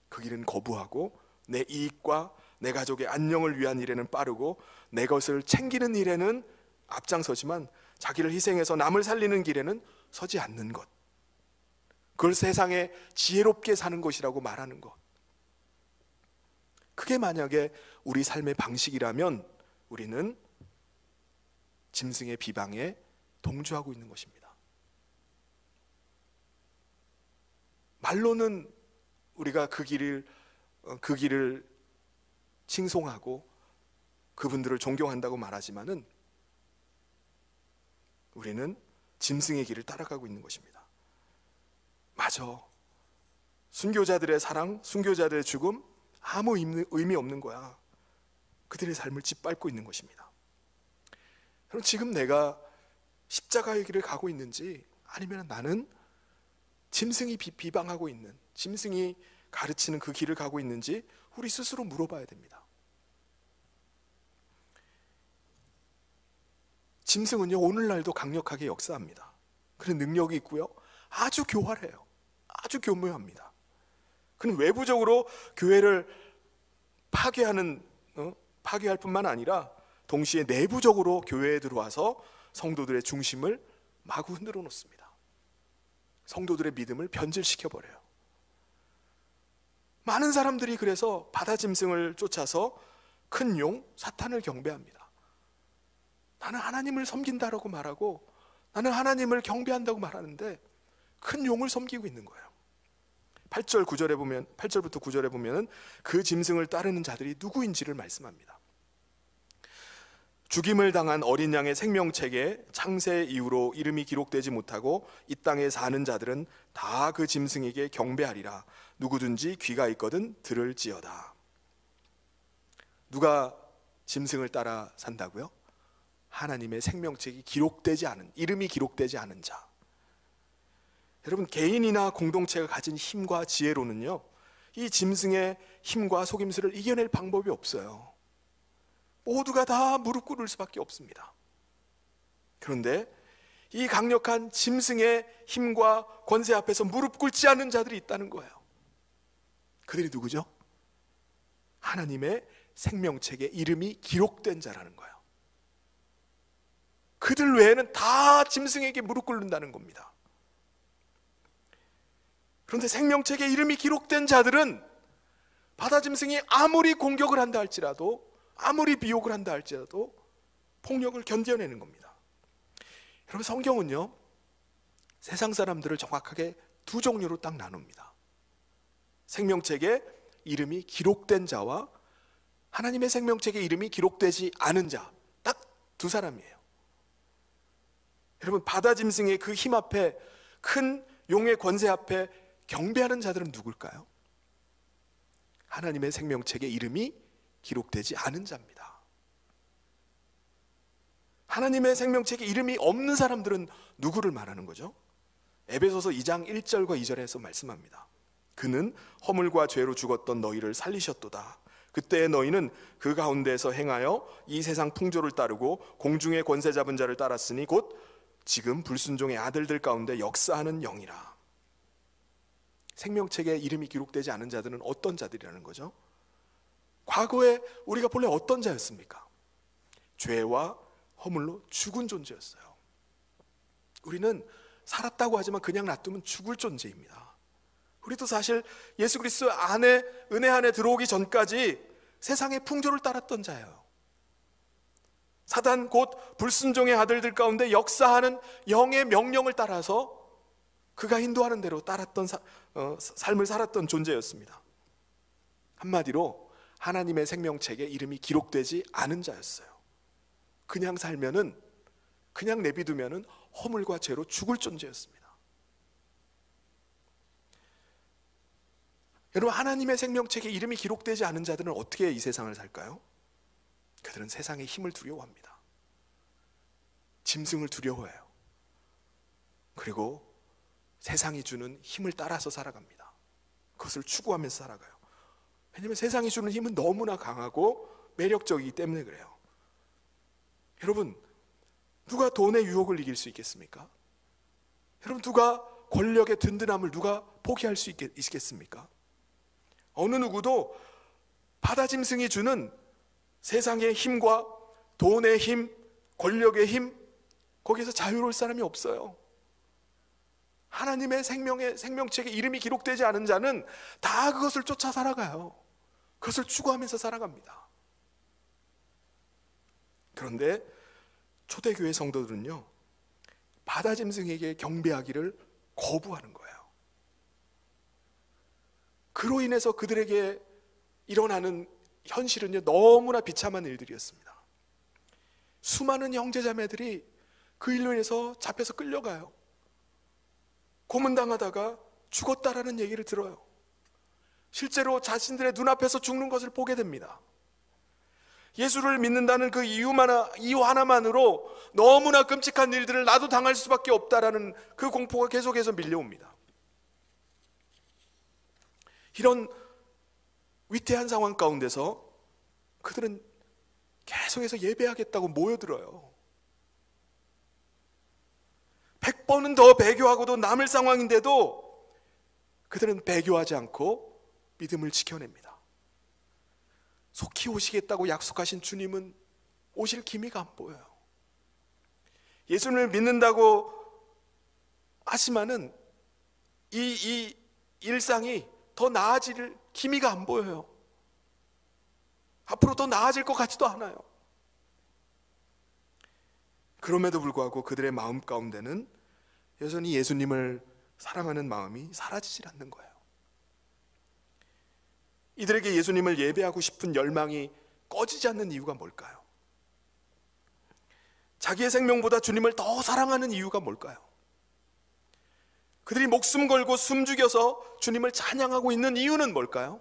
Speaker 3: 그 길은 거부하고 내 이익과 내 가족의 안녕을 위한 일에는 빠르고 내 것을 챙기는 일에는 앞장서지만 자기를 희생해서 남을 살리는 길에는 서지 않는 것, 그걸 세상에 지혜롭게 사는 것이라고 말하는 것, 그게 만약에 우리 삶의 방식이라면 우리는 짐승의 비방에 동조하고 있는 것입니다. 말로는 우리가 그 길을 칭송하고 그분들을 존경한다고 말하지만은 우리는 짐승의 길을 따라가고 있는 것입니다. 맞아. 순교자들의 사랑, 순교자들의 죽음 아무 의미 없는 거야. 그들의 삶을 짓밟고 있는 것입니다. 그럼 지금 내가 십자가의 길을 가고 있는지, 아니면 나는 짐승이 비방하고 있는, 짐승이 가르치는 그 길을 가고 있는지 우리 스스로 물어봐야 됩니다. 짐승은요, 오늘날도 강력하게 역사합니다. 그런 능력이 있고요, 아주 교활해요. 아주 교묘합니다. 그는 외부적으로 교회를 파괴할 뿐만 아니라 동시에 내부적으로 교회에 들어와서 성도들의 중심을 마구 흔들어 놓습니다. 성도들의 믿음을 변질시켜버려요. 많은 사람들이 그래서 바다 짐승을 쫓아서 큰 용, 사탄을 경배합니다. 나는 하나님을 섬긴다라고 말하고 나는 하나님을 경배한다고 말하는데 큰 용을 섬기고 있는 거예요. 8절부터 9절에 보면 그 짐승을 따르는 자들이 누구인지를 말씀합니다. 죽임을 당한 어린 양의 생명책에 창세 이후로 이름이 기록되지 못하고 이 땅에 사는 자들은 다 그 짐승에게 경배하리라. 누구든지 귀가 있거든 들을지어다. 누가 짐승을 따라 산다고요? 하나님의 생명책이 기록되지 않은, 이름이 기록되지 않은 자. 여러분, 개인이나 공동체가 가진 힘과 지혜로는요, 이 짐승의 힘과 속임수를 이겨낼 방법이 없어요. 모두가 다 무릎 꿇을 수밖에 없습니다. 그런데 이 강력한 짐승의 힘과 권세 앞에서 무릎 꿇지 않는 자들이 있다는 거예요. 그들이 누구죠? 하나님의 생명책에 이름이 기록된 자라는 거예요. 그들 외에는 다 짐승에게 무릎 꿇는다는 겁니다. 그런데 생명책에 이름이 기록된 자들은 바다 짐승이 아무리 공격을 한다 할지라도, 아무리 비욕을 한다 할지라도 폭력을 견뎌내는 겁니다. 여러분, 성경은요, 세상 사람들을 정확하게 두 종류로 딱 나눕니다. 생명책에 이름이 기록된 자와 하나님의 생명책에 이름이 기록되지 않은 자, 딱 두 사람이에요. 여러분, 바다 짐승의 그 힘 앞에, 큰 용의 권세 앞에 경배하는 자들은 누굴까요? 하나님의 생명책에 이름이 기록되지 않은 자입니다. 하나님의 생명책에 이름이 없는 사람들은 누구를 말하는 거죠? 에베소서 2장 1절과 2절에서 말씀합니다. 그는 허물과 죄로 죽었던 너희를 살리셨도다. 그때 너희는 그 가운데에서 행하여 이 세상 풍조를 따르고 공중의 권세 잡은 자를 따랐으니 곧 지금 불순종의 아들들 가운데 역사하는 영이라. 생명책에 이름이 기록되지 않은 자들은 어떤 자들이라는 거죠? 과거에 우리가 본래 어떤 자였습니까? 죄와 허물로 죽은 존재였어요. 우리는 살았다고 하지만 그냥 놔두면 죽을 존재입니다. 우리도 사실 예수 그리스도 안에, 은혜 안에 들어오기 전까지 세상의 풍조를 따랐던 자예요. 사단 곧 불순종의 아들들 가운데 역사하는 영의 명령을 따라서 그가 인도하는 대로 따랐던 삶을 살았던 존재였습니다. 한마디로 하나님의 생명책에 이름이 기록되지 않은 자였어요. 그냥 살면은, 그냥 내비두면은 허물과 죄로 죽을 존재였습니다. 여러분, 하나님의 생명책에 이름이 기록되지 않은 자들은 어떻게 이 세상을 살까요? 그들은 세상의 힘을 두려워합니다. 짐승을 두려워해요. 그리고 세상이 주는 힘을 따라서 살아갑니다. 그것을 추구하면서 살아가요. 왜냐하면 세상이 주는 힘은 너무나 강하고 매력적이기 때문에 그래요. 여러분, 누가 돈의 유혹을 이길 수 있겠습니까? 여러분, 누가 권력의 든든함을 누가 포기할 수 있겠습니까? 어느 누구도 바다 짐승이 주는 세상의 힘과 돈의 힘, 권력의 힘, 거기서 자유로울 사람이 없어요. 하나님의 생명책에 이름이 기록되지 않은 자는 다 그것을 쫓아 살아가요. 그것을 추구하면서 살아갑니다. 그런데 초대교회 성도들은요, 바다 짐승에게 경배하기를 거부하는 거예요. 그로 인해서 그들에게 일어나는 현실은요, 너무나 비참한 일들이었습니다. 수많은 형제자매들이 그 일로 인해서 잡혀서 끌려가요. 고문당하다가 죽었다라는 얘기를 들어요. 실제로 자신들의 눈앞에서 죽는 것을 보게 됩니다. 예수를 믿는다는 그 이유 하나만으로 너무나 끔찍한 일들을 나도 당할 수밖에 없다라는 그 공포가 계속해서 밀려옵니다. 이런 위태한 상황 가운데서 그들은 계속해서 예배하겠다고 모여들어요. 100번은 더 배교하고도 남을 상황인데도 그들은 배교하지 않고 믿음을 지켜냅니다. 속히 오시겠다고 약속하신 주님은 오실 기미가 안 보여요. 예수님을 믿는다고 하지만은 이 일상이 더 나아질 기미가 안 보여요. 앞으로 더 나아질 것 같지도 않아요. 그럼에도 불구하고 그들의 마음 가운데는 여전히 예수님을 사랑하는 마음이 사라지질 않는 거예요. 이들에게 예수님을 예배하고 싶은 열망이 꺼지지 않는 이유가 뭘까요? 자기의 생명보다 주님을 더 사랑하는 이유가 뭘까요? 그들이 목숨 걸고 숨 죽여서 주님을 찬양하고 있는 이유는 뭘까요?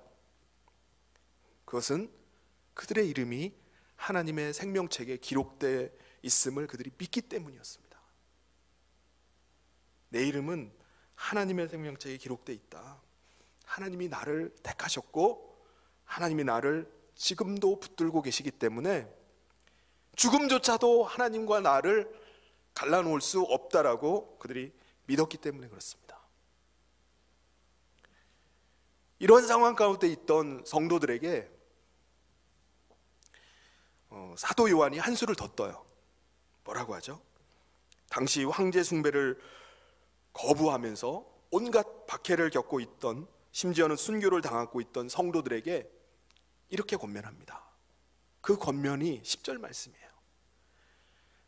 Speaker 3: 그것은 그들의 이름이 하나님의 생명책에 기록되어 있음을 그들이 믿기 때문이었습니다. 내 이름은 하나님의 생명책에 기록되어 있다. 하나님이 나를 택하셨고 하나님이 나를 지금도 붙들고 계시기 때문에 죽음조차도 하나님과 나를 갈라놓을 수 없다라고 그들이 믿었기 때문에 그렇습니다. 이런 상황 가운데 있던 성도들에게 사도 요한이 한 수를 더 떠요. 뭐라고 하죠? 당시 황제 숭배를 거부하면서 온갖 박해를 겪고 있던, 심지어는 순교를 당하고 있던 성도들에게 이렇게 권면합니다. 그 권면이 10절 말씀이에요.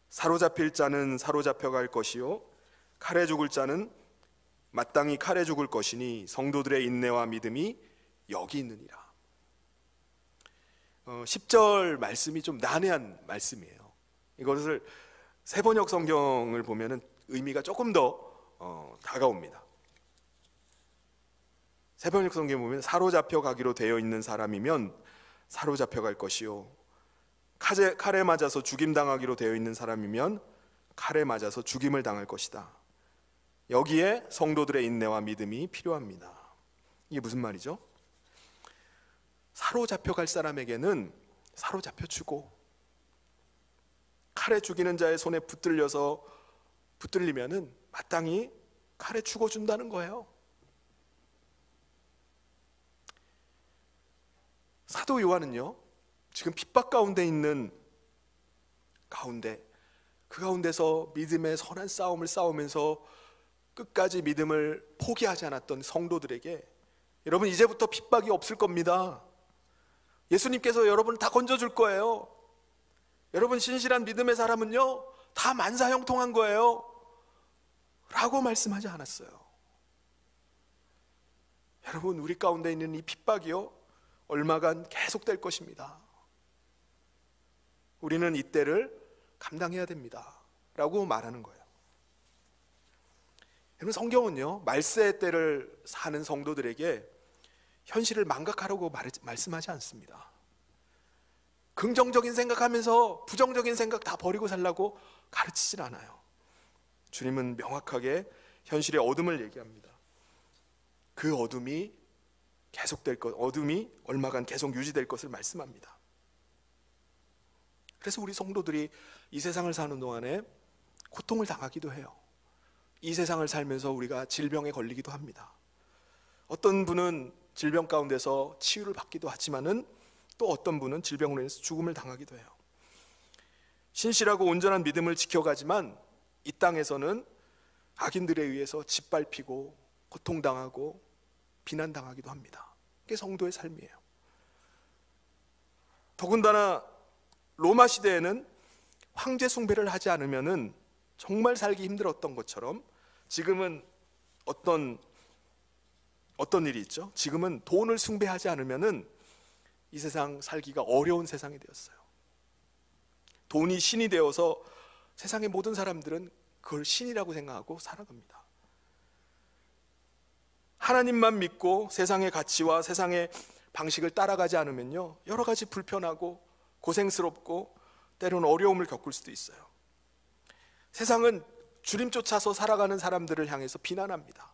Speaker 3: 사로잡힐 자는 사로잡혀갈 것이요 칼에 죽을 자는 마땅히 칼에 죽을 것이니 성도들의 인내와 믿음이 여기 있느니라. 10절 말씀이 좀 난해한 말씀이에요. 이것을 세번역 성경을 보면은 의미가 조금 더 다가옵니다. 세번역 성경 보면 사로잡혀 가기로 되어 있는 사람이면 사로잡혀 갈 것이요 칼에 맞아서 죽임 당하기로 되어 있는 사람이면 칼에 맞아서 죽임을 당할 것이다. 여기에 성도들의 인내와 믿음이 필요합니다. 이게 무슨 말이죠? 사로잡혀 갈 사람에게는 사로잡혀 주고 칼에 죽이는 자의 손에 붙들리면은 마땅히 칼에 죽어 준다는 거예요. 사도 요한은요, 지금 핍박 가운데 있는 그 가운데서 믿음의 선한 싸움을 싸우면서 끝까지 믿음을 포기하지 않았던 성도들에게, 여러분 이제부터 핍박이 없을 겁니다. 예수님께서 여러분을 다 건져줄 거예요. 여러분 신실한 믿음의 사람은요 다 만사형통한 거예요 라고 말씀하지 않았어요. 여러분 우리 가운데 있는 이 핍박이요 얼마간 계속될 것입니다. 우리는 이때를 감당해야 됩니다 라고 말하는 거예요. 여러분 성경은요 말세의 때를 사는 성도들에게 현실을 망각하라고 말씀하지 않습니다. 긍정적인 생각하면서 부정적인 생각 다 버리고 살라고 가르치질 않아요. 주님은 명확하게 현실의 어둠을 얘기합니다. 그 어둠이 계속될 것, 어둠이 얼마간 계속 유지될 것을 말씀합니다. 그래서 우리 성도들이 이 세상을 사는 동안에 고통을 당하기도 해요. 이 세상을 살면서 우리가 질병에 걸리기도 합니다. 어떤 분은 질병 가운데서 치유를 받기도 하지만은 또 어떤 분은 질병으로 인해서 죽음을 당하기도 해요. 신실하고 온전한 믿음을 지켜가지만 이 땅에서는 악인들에 의해서 짓밟히고 고통당하고 비난당하기도 합니다. 그게 성도의 삶이에요. 더군다나 로마 시대에는 황제 숭배를 하지 않으면은 정말 살기 힘들었던 것처럼 지금은 어떤 일이 있죠? 지금은 돈을 숭배하지 않으면은 이 세상 살기가 어려운 세상이 되었어요. 돈이 신이 되어서 세상의 모든 사람들은 그걸 신이라고 생각하고 살아갑니다. 하나님만 믿고 세상의 가치와 세상의 방식을 따라가지 않으면요 여러 가지 불편하고 고생스럽고 때로는 어려움을 겪을 수도 있어요. 세상은 주님 쫓아서 살아가는 사람들을 향해서 비난합니다.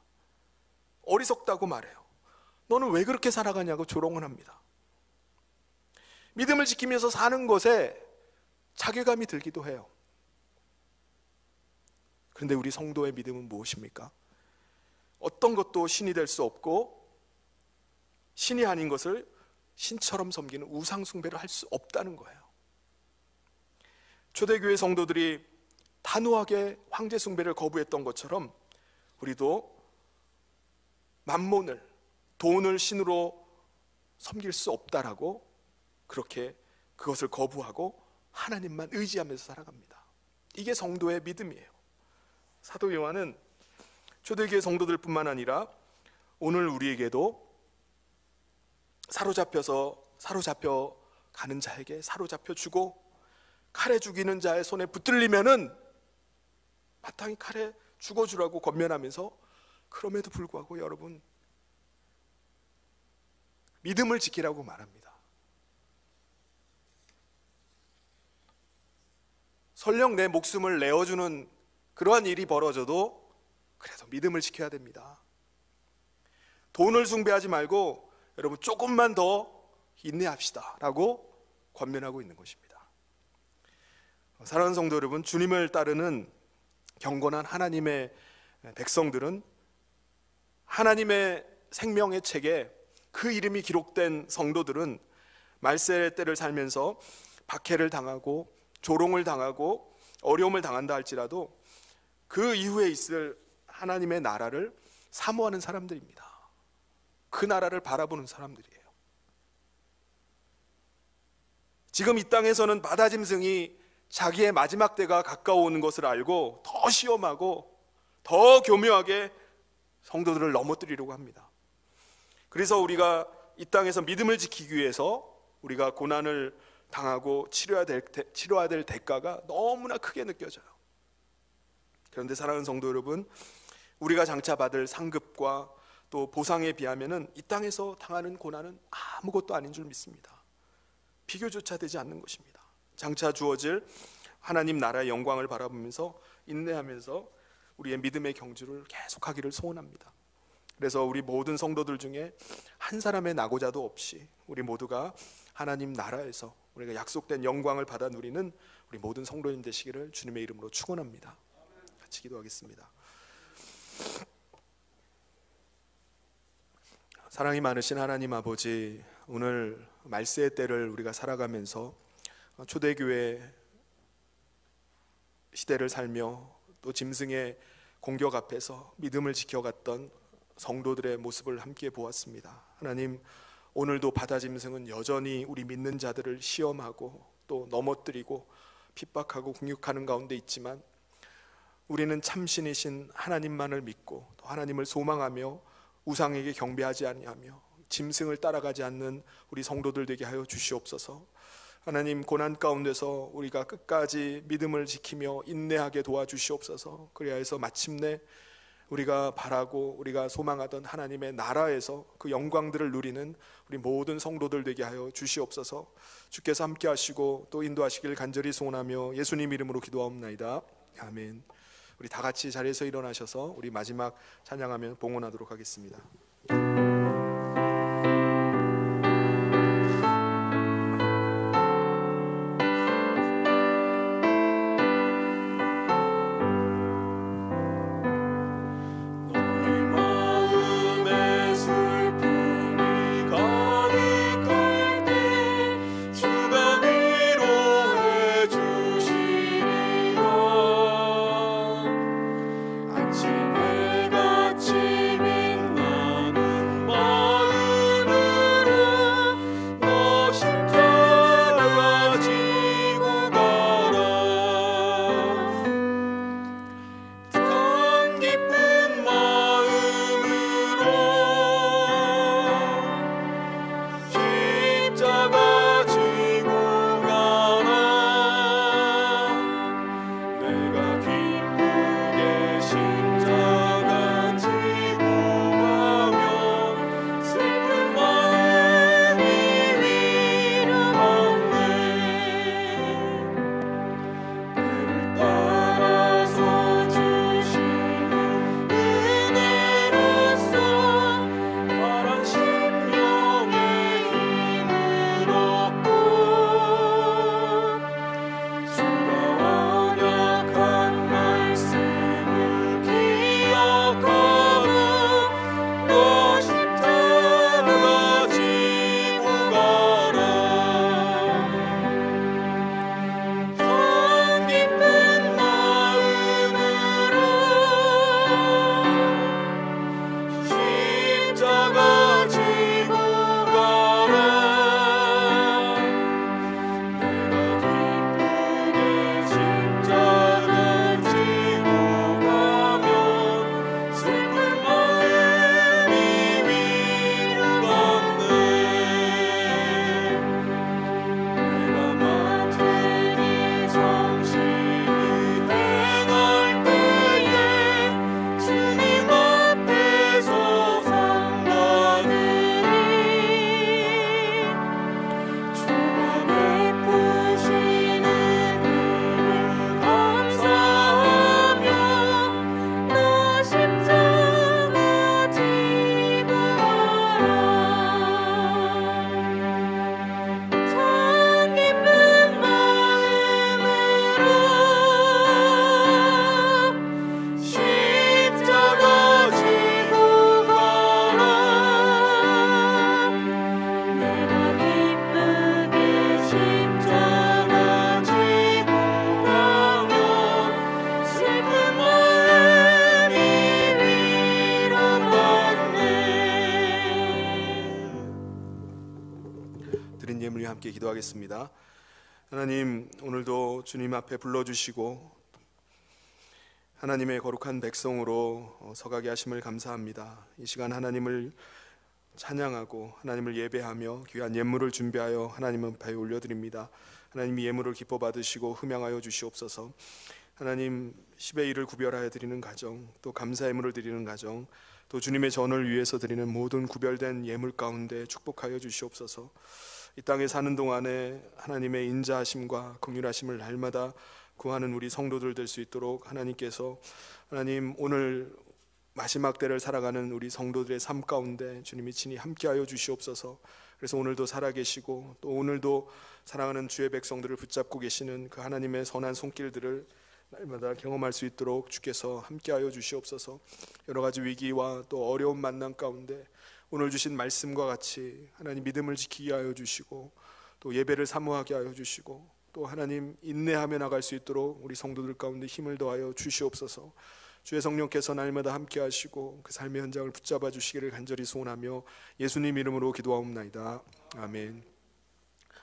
Speaker 3: 어리석다고 말해요. 너는 왜 그렇게 살아가냐고 조롱을 합니다. 믿음을 지키면서 사는 것에 자괴감이 들기도 해요. 그런데 우리 성도의 믿음은 무엇입니까? 어떤 것도 신이 될 수 없고 신이 아닌 것을 신처럼 섬기는 우상 숭배를 할 수 없다는 거예요. 초대교회 성도들이 단호하게 황제 숭배를 거부했던 것처럼 우리도 만몬을, 돈을 신으로 섬길 수 없다라고 그렇게 그것을 거부하고 하나님만 의지하면서 살아갑니다. 이게 성도의 믿음이에요. 사도 요한은 초대교회 성도들뿐만 아니라 오늘 우리에게도 사로잡혀 가는 자에게 사로잡혀 주고 칼에 죽이는 자의 손에 붙들리면은 마땅히 칼에 죽어주라고 권면하면서, 그럼에도 불구하고 여러분 믿음을 지키라고 말합니다. 설령 내 목숨을 내어주는 그러한 일이 벌어져도 그래도 믿음을 지켜야 됩니다. 돈을 숭배하지 말고 여러분 조금만 더 인내합시다 라고 권면하고 있는 것입니다. 사랑하는 성도 여러분, 주님을 따르는 경건한 하나님의 백성들은 하나님의 생명의 책에 그 이름이 기록된 성도들은 말세의 때를 살면서 박해를 당하고 조롱을 당하고 어려움을 당한다 할지라도 그 이후에 있을 하나님의 나라를 사모하는 사람들입니다. 그 나라를 바라보는 사람들이에요. 지금 이 땅에서는 바다짐승이 자기의 마지막 때가 가까워오는 것을 알고 더 시험하고 더 교묘하게 성도들을 넘어뜨리려고 합니다. 그래서 우리가 이 땅에서 믿음을 지키기 위해서 우리가 고난을 당하고 치러야 될 대가가 너무나 크게 느껴져요. 그런데 사랑하는 성도 여러분, 우리가 장차 받을 상급과 또 보상에 비하면은 이 땅에서 당하는 고난은 아무것도 아닌 줄 믿습니다. 비교조차 되지 않는 것입니다. 장차 주어질 하나님 나라의 영광을 바라보면서 인내하면서 우리의 믿음의 경주를 계속하기를 소원합니다. 그래서 우리 모든 성도들 중에 한 사람의 낙오자도 없이 우리 모두가 하나님 나라에서 우리가 약속된 영광을 받아 누리는 우리 모든 성도님 되시기를 주님의 이름으로 축원합니다. 같이 기도하겠습니다. 사랑이 많으신 하나님 아버지, 오늘 말세의 때를 우리가 살아가면서 초대교회 시대를 살며 또 짐승의 공격 앞에서 믿음을 지켜갔던 성도들의 모습을 함께 보았습니다. 하나님, 오늘도 바다짐승은 여전히 우리 믿는 자들을 시험하고 또 넘어뜨리고 핍박하고 공격하는 가운데 있지만 우리는 참신이신 하나님만을 믿고 또 하나님을 소망하며 우상에게 경배하지 아니하며 짐승을 따라가지 않는 우리 성도들 되게 하여 주시옵소서. 하나님, 고난 가운데서 우리가 끝까지 믿음을 지키며 인내하게 도와주시옵소서. 그리하여서 마침내 우리가 바라고 우리가 소망하던 하나님의 나라에서 그 영광들을 누리는 우리 모든 성도들 되게 하여 주시옵소서. 주께서 함께 하시고 또 인도하시길 간절히 소원하며 예수님 이름으로 기도하옵나이다. 아멘. 우리 다 같이 자리에서 일어나셔서 우리 마지막 찬양하며 봉헌하도록 하겠습니다.
Speaker 5: 아침에 같이 빛나
Speaker 3: 함께 기도하겠습니다. 하나님, 오늘도 주님 앞에 불러주시고 하나님의 거룩한 백성으로 서가게 하심을 감사합니다. 이 시간 하나님을 찬양하고 하나님을 예배하며 귀한 예물을 준비하여 하나님 앞에 올려드립니다. 하나님이 예물을 기뻐 받으시고 흠양하여 주시옵소서. 하나님, 10의 1을 구별하여 드리는 가정, 또 감사 예물을 드리는 가정, 또 주님의 전을 위해서 드리는 모든 구별된 예물 가운데 축복하여 주시옵소서. 이 땅에 사는 동안에 하나님의 인자하심과 긍휼하심을 날마다 구하는 우리 성도들 될 수 있도록 하나님께서 하나님, 오늘 마지막 때를 살아가는 우리 성도들의 삶 가운데 주님이 친히 함께하여 주시옵소서. 그래서 오늘도 살아계시고 또 오늘도 사랑하는 주의 백성들을 붙잡고 계시는 그 하나님의 선한 손길들을 날마다 경험할 수 있도록 주께서 함께하여 주시옵소서. 여러 가지 위기와 또 어려운 만남 가운데 오늘 주신 말씀과 같이 하나님 믿음을 지키게 하여 주시고 또 예배를 사모하게 하여 주시고 또 하나님 인내하며 나갈 수 있도록 우리 성도들 가운데 힘을 더하여 주시옵소서. 주의 성령께서 날마다 함께 하시고 그 삶의 현장을 붙잡아 주시기를 간절히 소원하며 예수님 이름으로 기도하옵나이다. 아멘.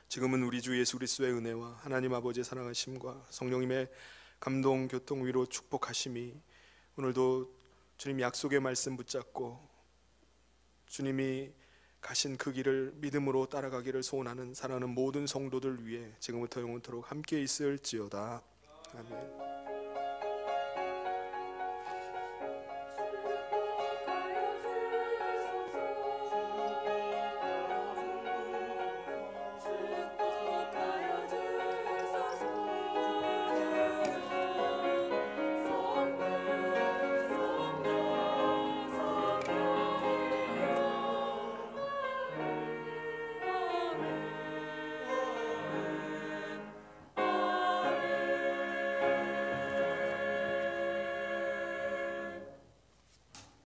Speaker 3: 지금은 우리 주 예수 그리스도의 은혜와 하나님 아버지의 사랑하심과 성령님의 감동, 교통, 위로, 축복하심이 오늘도 주님 약속의 말씀 붙잡고 주님이 가신 그 길을 믿음으로 따라가기를 소원하는 사랑하는 모든 성도들 위해 지금부터 영원토록 함께 있을지어다. 아멘.